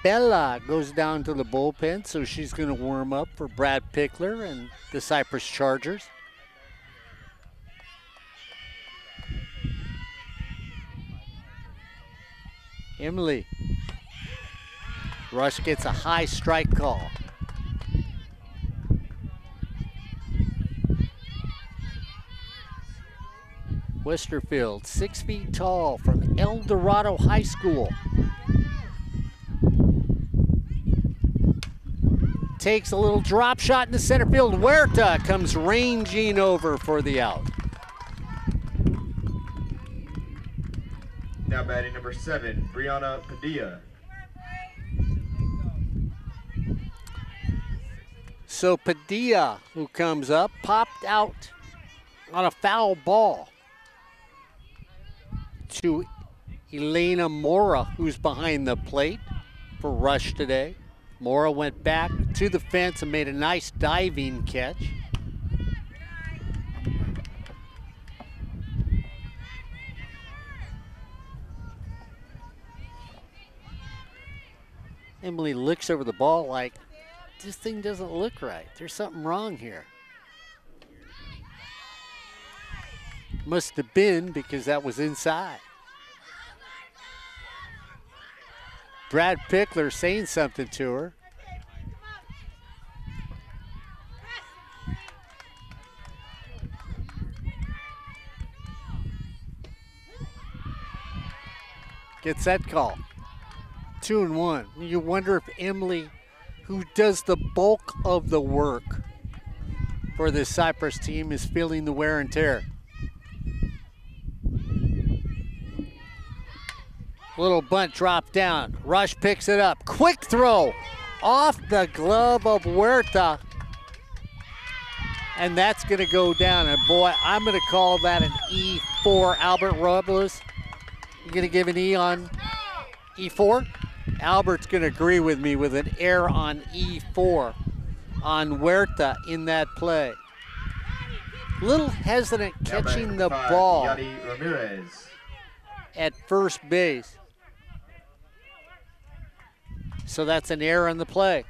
Bella goes down to the bullpen, so she's going to warm up for Brad Pickler and the Cypress Chargers. Emily. Rush gets a high strike call. Westerfield, 6 feet tall from El Dorado High School. Takes a little drop shot in the center field. Huerta comes ranging over for the out. Now batting number 7, Brianna Padilla. So Padilla, who comes up, popped out on a foul ball to Elena Mora, who's behind the plate for Rush today. Mora went back to the fence and made a nice diving catch. Emily looks over the ball like, this thing doesn't look right. There's something wrong here. Must have been because that was inside. Brad Pickler saying something to her. Gets that call. 2-1. You wonder if Emily, who does the bulk of the work for this Cypress team, is feeling the wear and tear. Little bunt drop down. Rush picks it up. Quick throw off the glove of Huerta. And that's going to go down. And boy, I'm going to call that an E4. Albert Robles, you going to give an E on E4? Albert's going to agree with me with an error on E4 on Huerta in that play. Little hesitant catching the ball at first base. So that's an error on the play.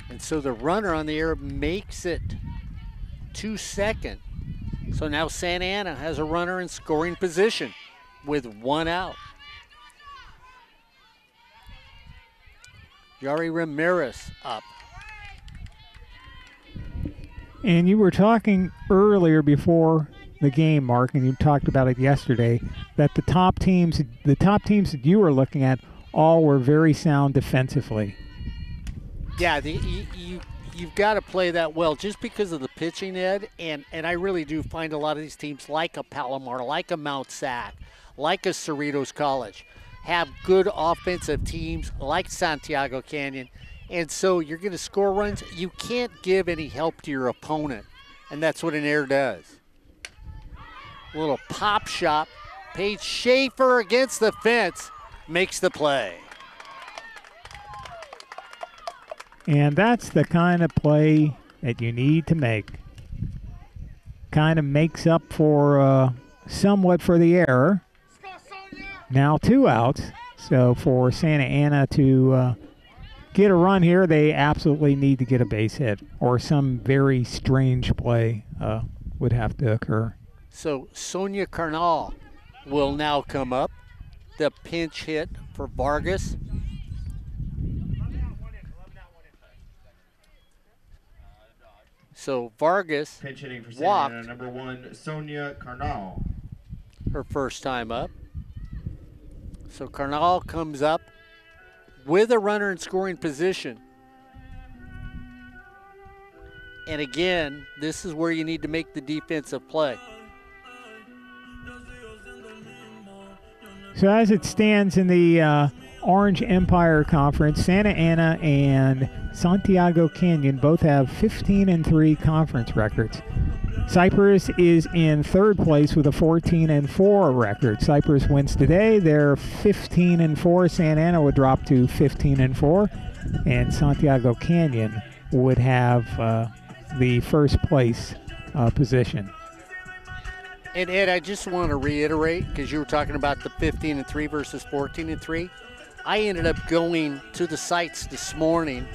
And so the runner on the error makes it to second. So now Santa Ana has a runner in scoring position with 1 out. Yari Ramirez up. And you were talking earlier before the game, Mark, and you talked about it yesterday, that the top teams that you were looking at all were very sound defensively. Yeah, you've got to play that well just because of the pitching, Ed, and I really do find a lot of these teams like a Palomar, like a Mount Sac, like a Cerritos College, have good offensive teams like Santiago Canyon. And so you're going to score runs. You can't give any help to your opponent, and that's what an error does. A little pop shot. Paige Schaefer against the fence makes the play. And that's the kind of play that you need to make. Kind of makes up for somewhat for the error. Now 2 outs. So for Santa Ana to get a run here, they absolutely need to get a base hit, or some very strange play would have to occur. So Sonia Carnal will now come up. The pinch hit for Vargas. So Vargas Pinch hitting for walked Santa Ana, number 1, Sonia Carnal. her first time up. So Carnal comes up with a runner in scoring position. And again, this is where you need to make the defensive play. So as it stands in the Orange Empire Conference, Santa Ana and Santiago Canyon both have 15-3 conference records. Cypress is in third place with a 14-4 record. Cypress wins today. They're 15-4. Santa Ana would drop to 15-4. And Santiago Canyon would have the first place position. And Ed, I just want to reiterate, because you were talking about the 15-3 versus 14-3. I ended up going to the sites this morning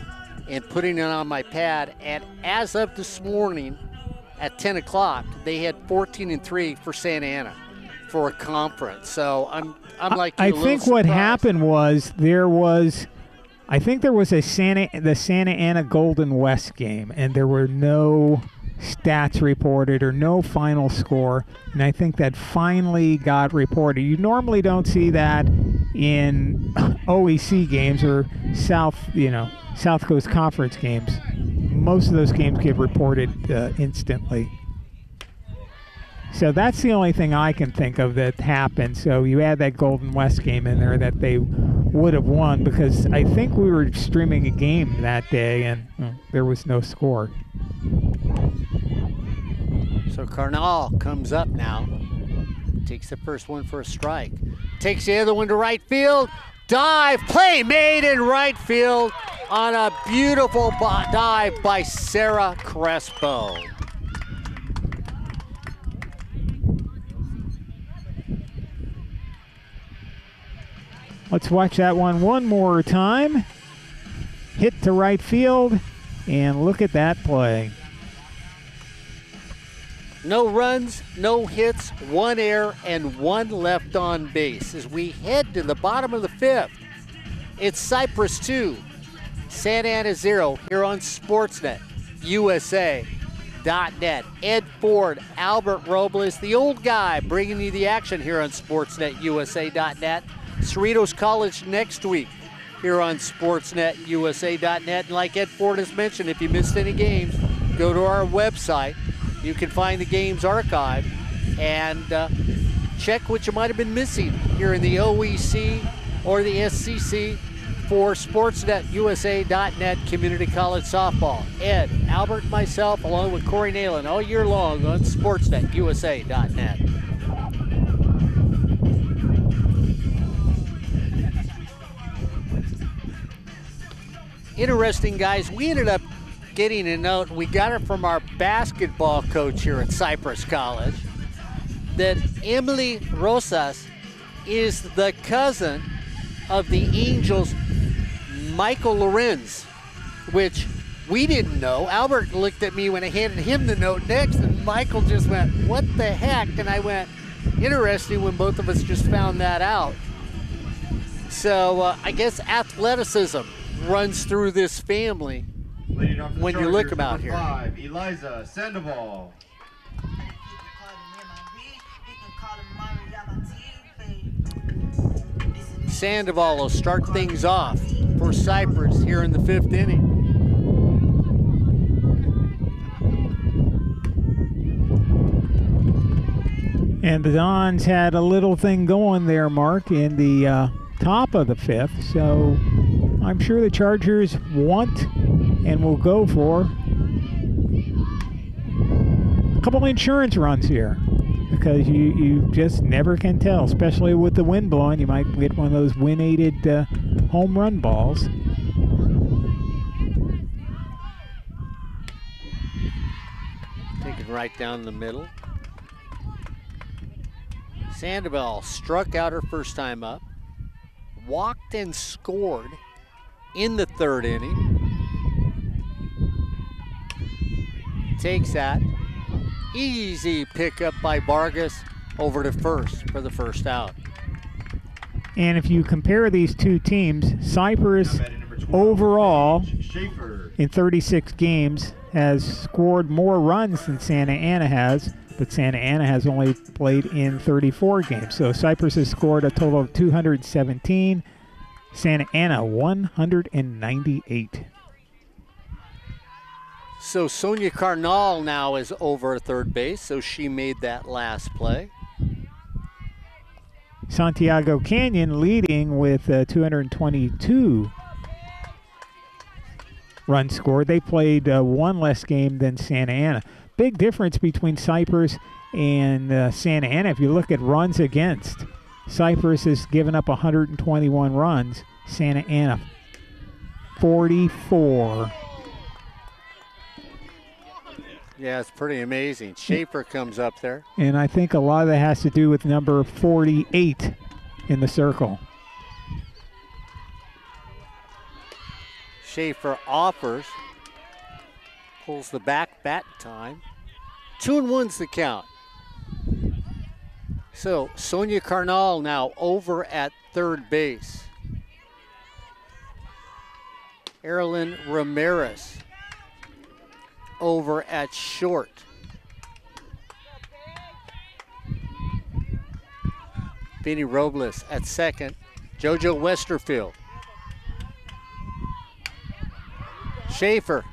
and putting it on my pad. And as of this morning at 10 o'clock, they had 14-3 for Santa Ana for a conference. So I'm like you, I think what happened was there was a the Santa Ana Golden West game, and there were no stats reported or no final score, and I think that finally got reported. You normally don't see that in OEC games or South Coast Conference games. Most of those games get reported instantly. So that's the only thing I can think of that happened. So you add that Golden West game in there that they would have won, because I think we were streaming a game that day and there was no score. So Carnal comes up now, takes the first one for a strike, takes the other one to right field, dive, play made in right field on a beautiful dive by Sarah Crespo. Let's watch that one more time. Hit to right field, and look at that play. No runs, no hits, 1 error, and 1 left on base. As we head to the bottom of the 5th, it's Cypress 2, Santa Ana 0 here on Sportsnet USA.net. Ed Ford, Albert Robles, the old guy, bringing you the action here on Sportsnet USA.net. Cerritos College next week. here on SportsNetUSA.net. And like Ed Ford has mentioned, if you missed any games, go to our website. You can find the games archived and check what you might have been missing here in the OEC or the SCC for SportsNetUSA.net Community College Softball. Ed, Albert, and myself, along with Corey Nalen, all year long on SportsNetUSA.net. Interesting, guys. We ended up getting a note. We got it from our basketball coach here at Cypress College that Emily Rosas is the cousin of the Angels' Michael Lorenz, which we didn't know. Albert looked at me when I handed him the note next, and Michael just went, "What the heck?" And I went, interesting when both of us just found that out. So I guess athleticism runs through this family when you look about here. 5, Eliza Sandoval. Sandoval will start things off for Cypress here in the 5th inning. And the Dons had a little thing going there, Mark, in the top of the 5th. So I'm sure the Chargers want and will go for a couple insurance runs here, because you just never can tell, especially with the wind blowing. You might get one of those wind-aided home run balls. Take it right down the middle. Sandoval struck out her first time up, walked and scored in the 3rd inning. Takes that. Easy pickup by Vargas over to first for the first out. And if you compare these two teams, Cypress overall in 36 games has scored more runs than Santa Ana has, but Santa Ana has only played in 34 games. So Cypress has scored a total of 217, Santa Ana 198. So Sonia Carnal now is over at third base, so she made that last play. Santiago Canyon leading with 222 runs scored. They played one less game than Santa Ana. Big difference between Cypress and Santa Ana. If you look at runs against, Cypress has given up 121 runs. Santa Ana 44. Yeah, it's pretty amazing. Schaefer comes up there. And I think a lot of that has to do with number 48 in the circle. Schaefer offers, pulls the back bat time. 2-1's the count. So Sonia Carnal now over at third base. Erilyn Ramirez over at short. Vinnie Robles at second. JoJo Westerfield. Schaefer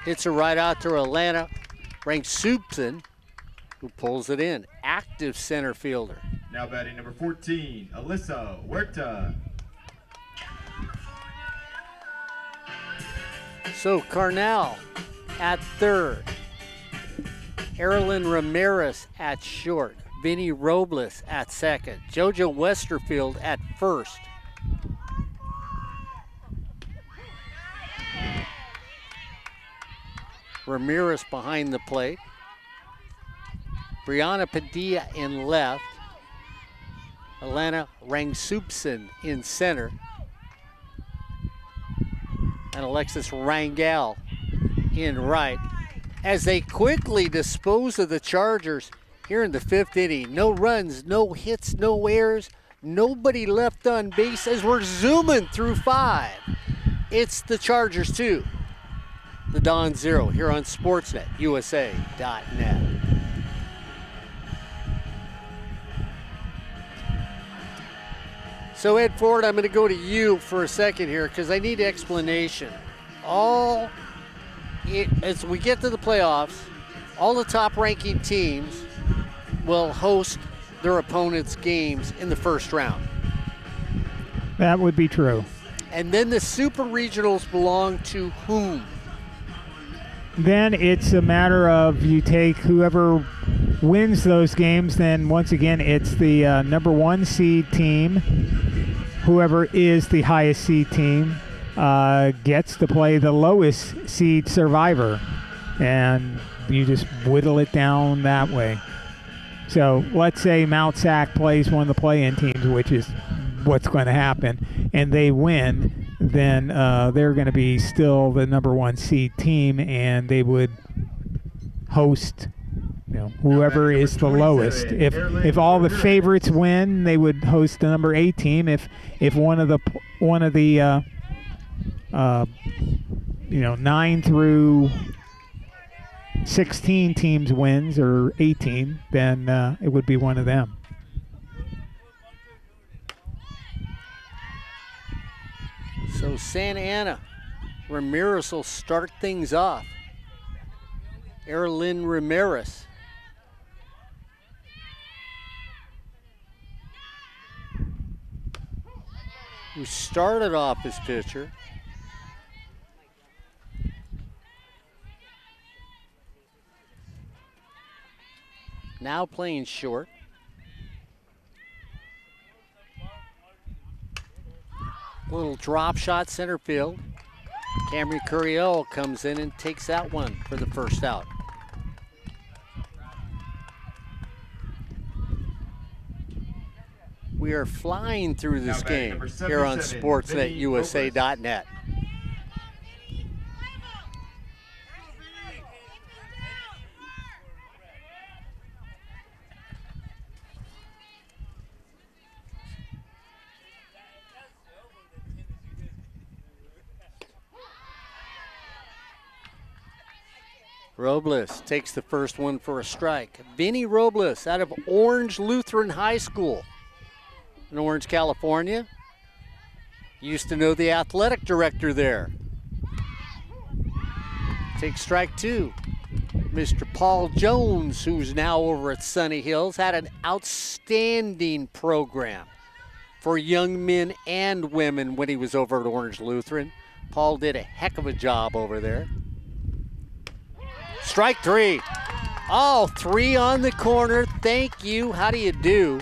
hits her right out to Alana Rangsupson, who pulls it in. Active center fielder. Now batting number 14, Alyssa Huerta. So Carnal at third. Erilyn Ramirez at short. Vinnie Robles at second. JoJo Westerfield at first. Ramirez behind the plate. Brianna Padilla in left. Alana Rangsupson in center. And Alexis Rangel in right. As they quickly dispose of the Chargers here in the 5th inning. No runs, no hits, no errors. Nobody left on base as we're zooming through 5. It's the Chargers 2. The Dons 0 here on SportsNetUSA.net. So, Ed Ford, I'm going to go to you for a second here because I need explanation. As we get to the playoffs, all the top-ranking teams will host their opponents' games in the first round. That would be true. And then the super regionals belong to whom? Then it's a matter of you take whoever wins those games. Then once again, it's the number 1 seed team. Whoever is the highest seed team gets to play the lowest seed survivor. And you just whittle it down that way. So let's say Mount Sac plays one of the play-in teams, which is what's going to happen, and they win, then they're going to be still the number 1 seed team, and they would host, whoever is the lowest. If all the favorites win, they would host the number 8 team. If one of the 9 through 16 teams wins, or 18, then it would be one of them. So Santa Ana, Ramirez will start things off. Lynn Ramirez. Who started off as pitcher. Now playing short. Little drop shot center field. Camry Curiel comes in and takes that one for the first out. We are flying through this game here on sportsnetusa.net. Robles takes the first one for a strike. Vinnie Robles out of Orange Lutheran High School in Orange, California. Used to know the athletic director there. Takes strike 2. Mr. Paul Jones, who's now over at Sunny Hills, had an outstanding program for young men and women when he was over at Orange Lutheran. Paul did a heck of a job over there. Strike 3. All 3 on the corner. Thank you. How do you do?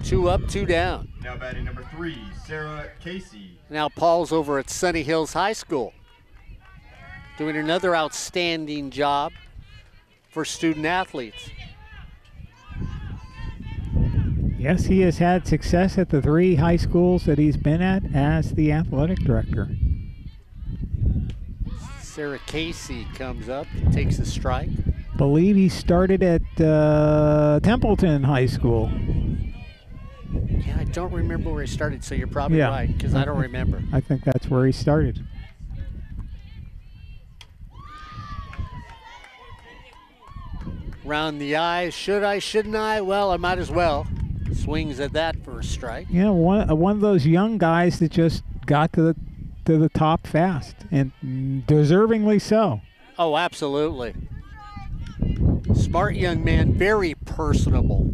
2 up, 2 down. Now batting number 3, Sarah Casey. Now Paul's over at Sunny Hills High School, doing another outstanding job for student athletes. Yes, he has had success at the 3 high schools that he's been at as the athletic director. Sarah Casey comes up, takes a strike. Believe he started at Templeton High School. Yeah, I don't remember where he started, so you're probably right, because I don't remember. I think that's where he started. Round the eyes, should I, shouldn't I? Well, I might as well. Swings at that for a strike. Yeah, one of those young guys that just got to the top fast, and deservingly so. Oh, absolutely. Smart young man, very personable.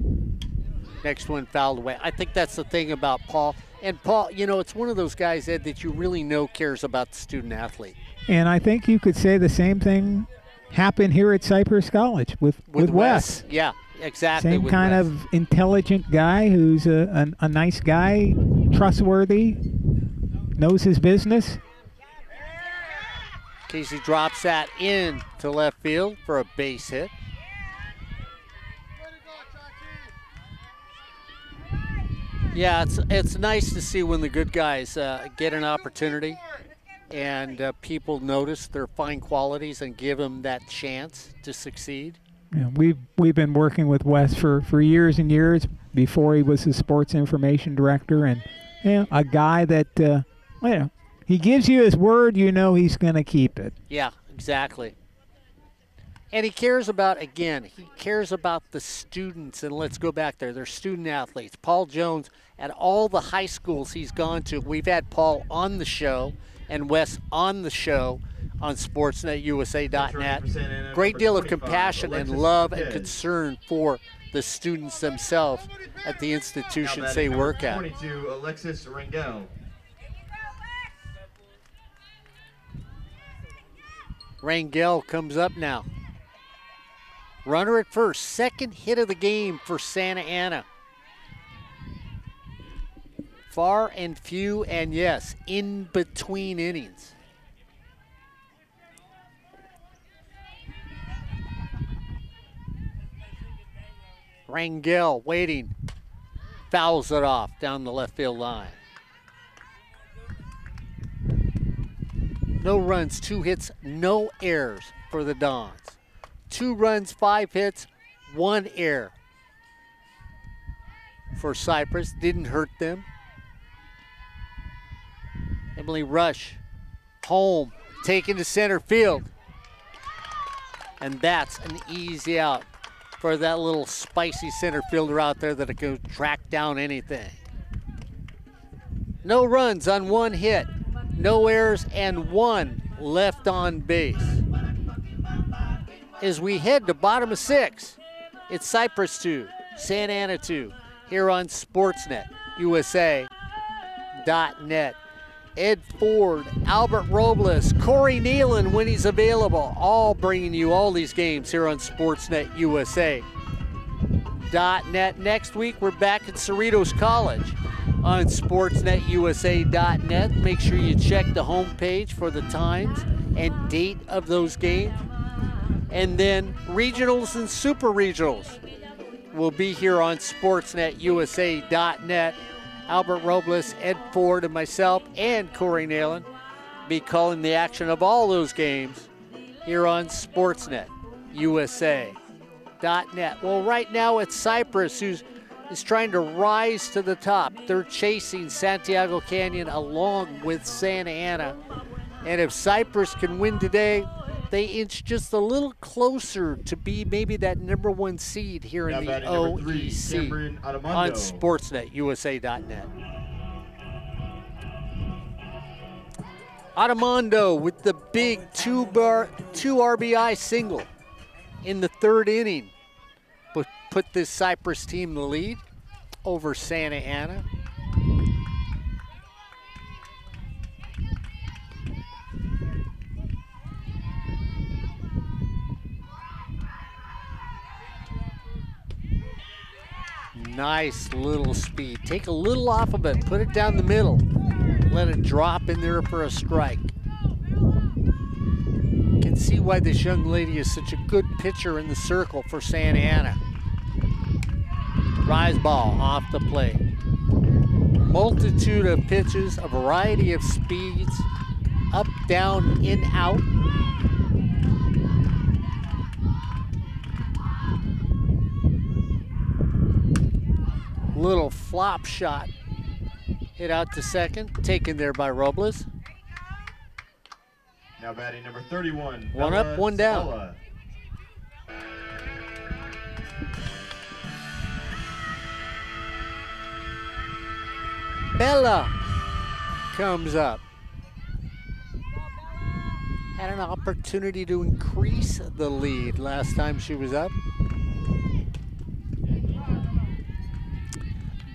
Next one fouled away. I think that's the thing about Paul. And Paul, it's one of those guys, Ed, that you really know cares about the student athlete. And I think you could say the same thing happened here at Cypress College with Wes. Yeah, exactly. Same kind of intelligent guy who's a nice guy, trustworthy, knows his business. Casey drops that in to left field for a base hit. Yeah, it's nice to see when the good guys get an opportunity and people notice their fine qualities and give them that chance to succeed. Yeah, we've been working with Wes for years and years before he was the sports information director, and a guy that he gives you his word, he's going to keep it. Yeah, exactly. And he cares about, again, he cares about the students. And let's go back there. They're student athletes. Paul Jones, at all the high schools he's gone to, we've had Paul on the show and Wes on the show on sportsnetusa.net. Great deal of compassion and love and concern for the students themselves at the institutions they work at. 22, Alexis Vargas. Rangel comes up now. Runner at first, second hit of the game for Santa Ana. Far and few, and yes, in between innings. Rangel waiting, fouls it off down the left field line. No runs, 2 hits, no errors for the Dons. 2 runs, 5 hits, 1 error for Cypress. Didn't hurt them. Emily Rush, home, taken to center field. And that's an easy out for that little spicy center fielder out there that can track down anything. No runs on 1 hit, no errors, and 1 left on base. As we head to bottom of 6, it's Cypress 2, Santa Ana 2, here on Sportsnet USA.net. Ed Ford, Albert Robles, Corey Nealon when he's available, all bringing you all these games here on Sportsnet USA.net. Next week, we're back at Cerritos College on SportsNetUSA.net. Make sure you check the homepage for the times and date of those games. And then regionals and super regionals will be here on SportsNetUSA.net. Albert Robles, Ed Ford, and myself, and Corey Nealon be calling the action of all those games here on SportsNetUSA.net. Well, right now it's Cypress who's trying to rise to the top. They're chasing Santiago Canyon along with Santa Ana. And if Cypress can win today, they inch just a little closer to be maybe that #1 seed here in the OEC on SportsNetUSA.net. Armando with the big 2 RBI single in the 3rd inning. Put this Cypress team in the lead over Santa Ana. Nice little speed. Take a little off of it, put it down the middle. Let it drop in there for a strike. You can see why this young lady is such a good pitcher in the circle for Santa Ana. Rise ball off the plate. Multitude of pitches, a variety of speeds, up, down, in, out. Little flop shot. Hit out to second, taken there by Robles. Now batting number 31. One Bella up, one down. Sala. Bella comes up. Had an opportunity to increase the lead last time she was up.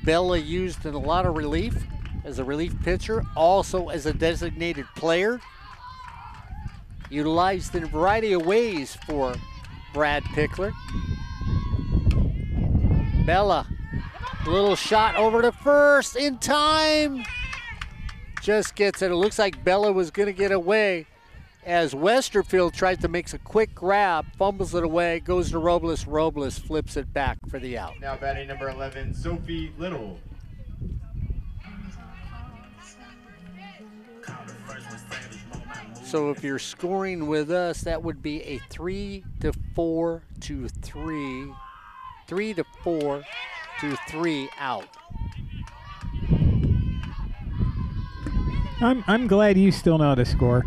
Bella used in a lot of relief as a relief pitcher, also as a designated player. Utilized in a variety of ways for Brad Pickler. Bella, little shot over to first in time. Just gets it. It looks like Bella was going to get away as Westerfield tries to make a quick grab, fumbles it away, goes to Robles. Robles flips it back for the out. Now batting number 11, Sophie Little. So if you're scoring with us, that would be a 3 to 4 to 3. 3 to 4 to 3 out. I'm glad you still know how to score.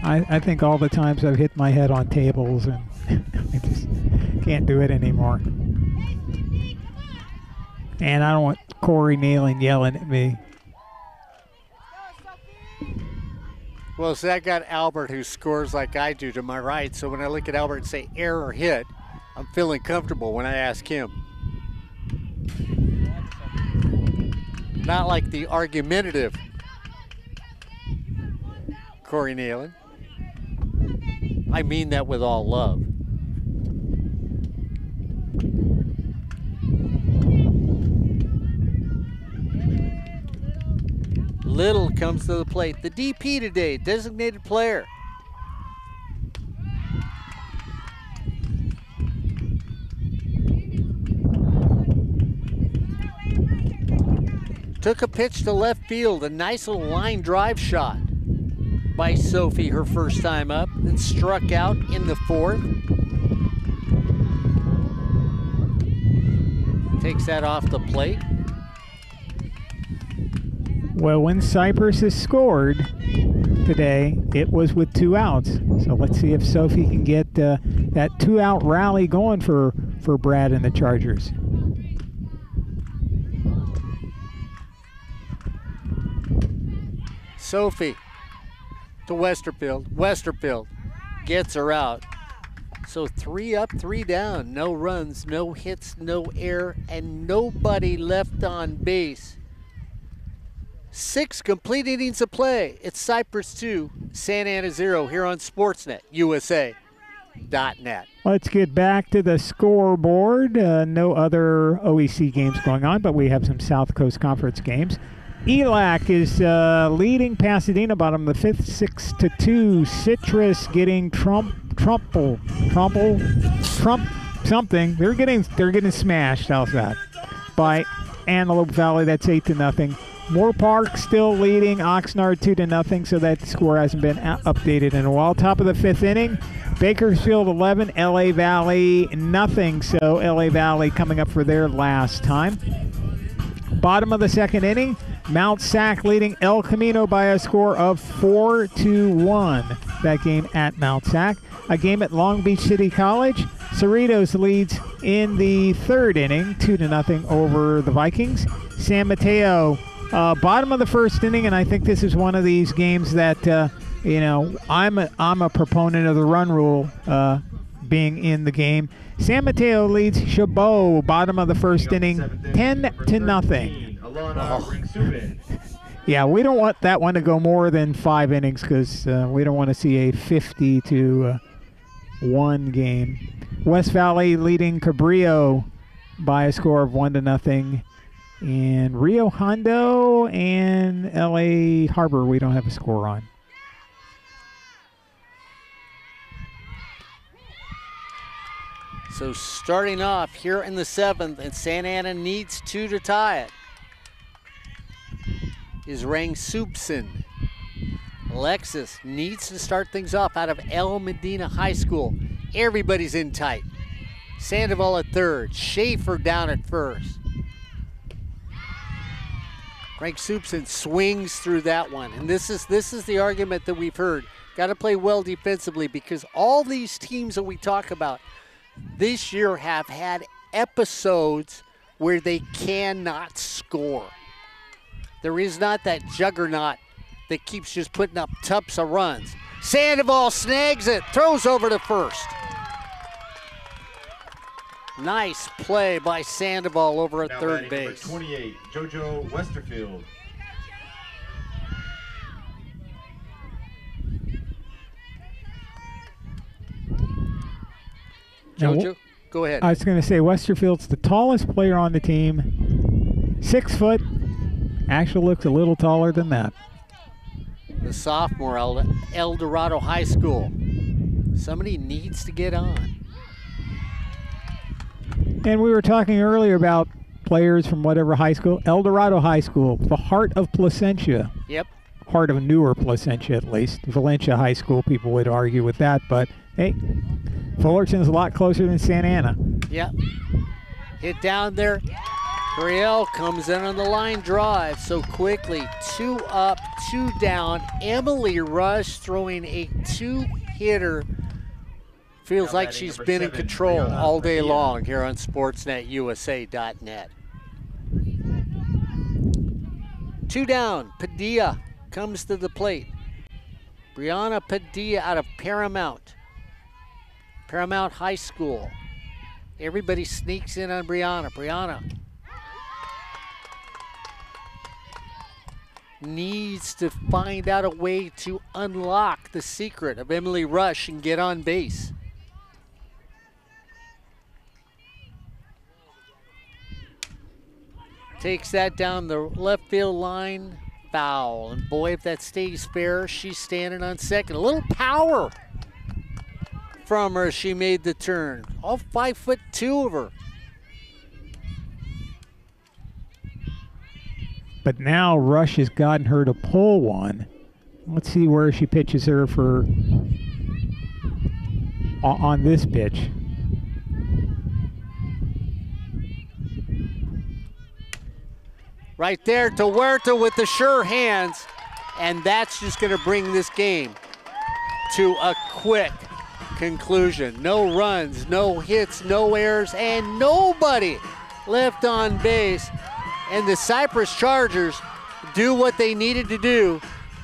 I think all the times I've hit my head on tables and I just can't do it anymore. And I don't want Corey Nailing yelling at me. Well, so I got Albert, who scores like I do, to my right. So when I look at Albert and say error hit, I'm feeling comfortable when I ask him. Not like the argumentative Corey Nailing. I mean that with all love. Little comes to the plate. The DP today, designated player. Took a pitch to left field, a nice little line drive shot by Sophie her first time up, then struck out in the fourth. Takes that off the plate. Well, when Cypress has scored today, it was with 2 outs. So let's see if Sophie can get that 2-out rally going for Brad and the Chargers. Sophie to Westerfield. Westerfield gets her out. So 3 up, 3 down. No runs, no hits, no error, and nobody left on base. 6 complete innings of play. It's Cypress 2, Santa Ana 0 here on Sportsnet USA.net. Let's get back to the scoreboard. No other OEC games going on, but we have some South Coast Conference games. ELAC is leading Pasadena, bottom of the 5th, 6-2. Citrus getting Trump something. They're getting smashed. How's that? By Antelope Valley. That's 8-0. Moore Park still leading Oxnard 2-0, so that score hasn't been updated in a while. Top of the 5th inning, Bakersfield 11, LA Valley nothing. So LA Valley coming up for their last time. Bottom of the 2nd inning, Mount Sac leading El Camino by a score of 4-1. That game at Mount Sac. A game at Long Beach City College. Cerritos leads in the 3rd inning, 2-0 over the Vikings. San Mateo, bottom of the 1st inning, and I think this is one of these games that I'm a proponent of the run rule being in the game. San Mateo leads Chabot, bottom of the 1st inning, 10-0. Yeah, we don't want that one to go more than 5 innings because we don't want to see a 50-1 game. West Valley leading Cabrillo by a score of 1-0. And Rio Hondo and LA Harbor, we don't have a score on. So starting off here in the 7th, and Santa Ana needs 2 to tie it, is Rang Subson. Alexis needs to start things off out of El Medina High School. Everybody's in tight. Sandoval at 3rd, Schaefer down at 1st. Frank Subson swings through that one. And this is the argument that we've heard. Got to play well defensively because all these teams that we talk about this year have had episodes where they cannot score. There is not that juggernaut that keeps just putting up tubs of runs. Sandoval snags it, throws over to 1st. Nice play by Sandoval over at 3rd base. Number 28, JoJo Westerfield. JoJo, go ahead. I was going to say Westerfield's the tallest player on the team. 6 foot. Actually looks a little taller than that. The sophomore, El Dorado High School. Somebody needs to get on. And we were talking earlier about players from whatever high school. El Dorado High School, the heart of Placentia. Yep. Heart of newer Placentia, at least. Valencia High School, people would argue with that. But, hey, Fullerton's a lot closer than Santa Ana. Yep. Hit down there. Curiel comes in on the line drive so quickly. 2 up, 2 down. Emily Rush throwing a 2-hitter. Feels like she's been in control all day long here on SportsNetUSA.net. 2 down, Padilla comes to the plate. Brianna Padilla out of Paramount High School. Everybody sneaks in on Brianna. Brianna needs to find out a way to unlock the secret of Emily Rush and get on base. Takes that down the left field line, foul. And boy, if that stays fair, she's standing on second. A little power from her, she made the turn. All 5'2" of her. But now Rush has gotten her to pull one. Let's see where she pitches her for on this pitch. Right there to Huerta with the sure hands. And that's just going to bring this game to a quick conclusion. No runs, no hits, no errors, and nobody left on base. And the Cypress Chargers do what they needed to do,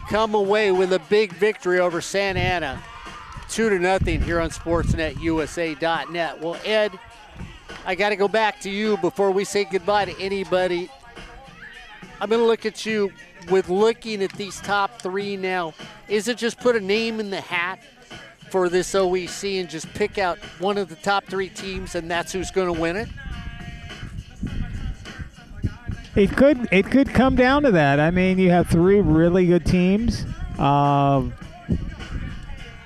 come away with a big victory over Santa Ana. 2-0 here on SportsNetUSA.net. Well, Ed, I got to go back to you before we say goodbye to anybody. I'm going to look at you with looking at these top 3 now. Is it just put a name in the hat for this OEC and just pick out one of the top 3 teams and that's who's going to win it? It could come down to that. I mean, you have 3 really good teams.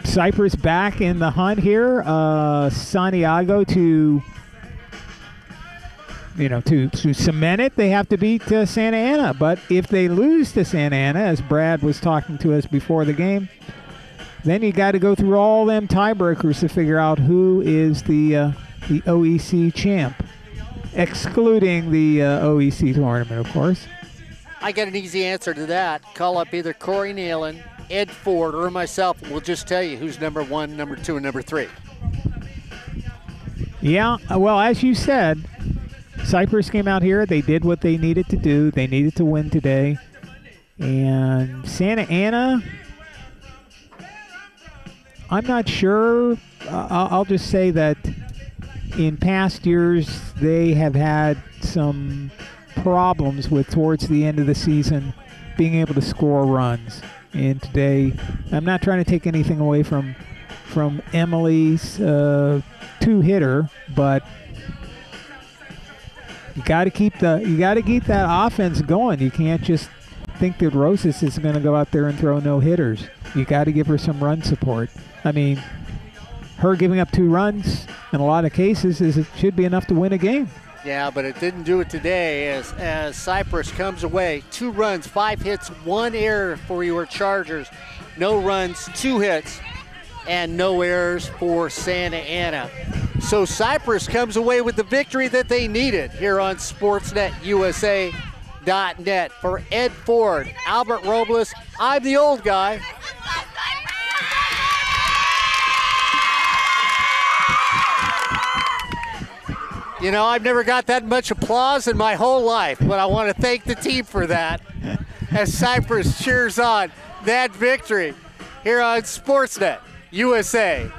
Cypress back in the hunt here. Santiago to cement it, they have to beat Santa Ana. But if they lose to Santa Ana, as Brad was talking to us before the game, then you got to go through all them tiebreakers to figure out who is the OEC champ, excluding the OEC tournament, of course. I got an easy answer to that. Call up either Corey Nalen, Ed Ford, or myself. We'll just tell you who's number 1, number 2, and number 3. Yeah, well, as you said, Cypress came out here. They did what they needed to do. They needed to win today. And Santa Ana, I'm not sure. I'll just say that in past years, they have had some problems with, towards the end of the season, being able to score runs. And today, I'm not trying to take anything away from Emily's 2-hitter, but you got to keep that offense going. You can't just think that Rosas is going to go out there and throw no hitters. You got to give her some run support. I mean, her giving up 2 runs in a lot of cases it should be enough to win a game. Yeah, but it didn't do it today as Cypress comes away. 2 runs, 5 hits, 1 error for your Chargers. No runs, 2 hits, and no errors for Santa Ana. So Cypress comes away with the victory that they needed here on SportsNetUSA.net. For Ed Ford, Albert Robles, I'm the old guy. You know, I've never got that much applause in my whole life, but I want to thank the team for that as Cypress cheers on that victory here on SportsNetUSA.net.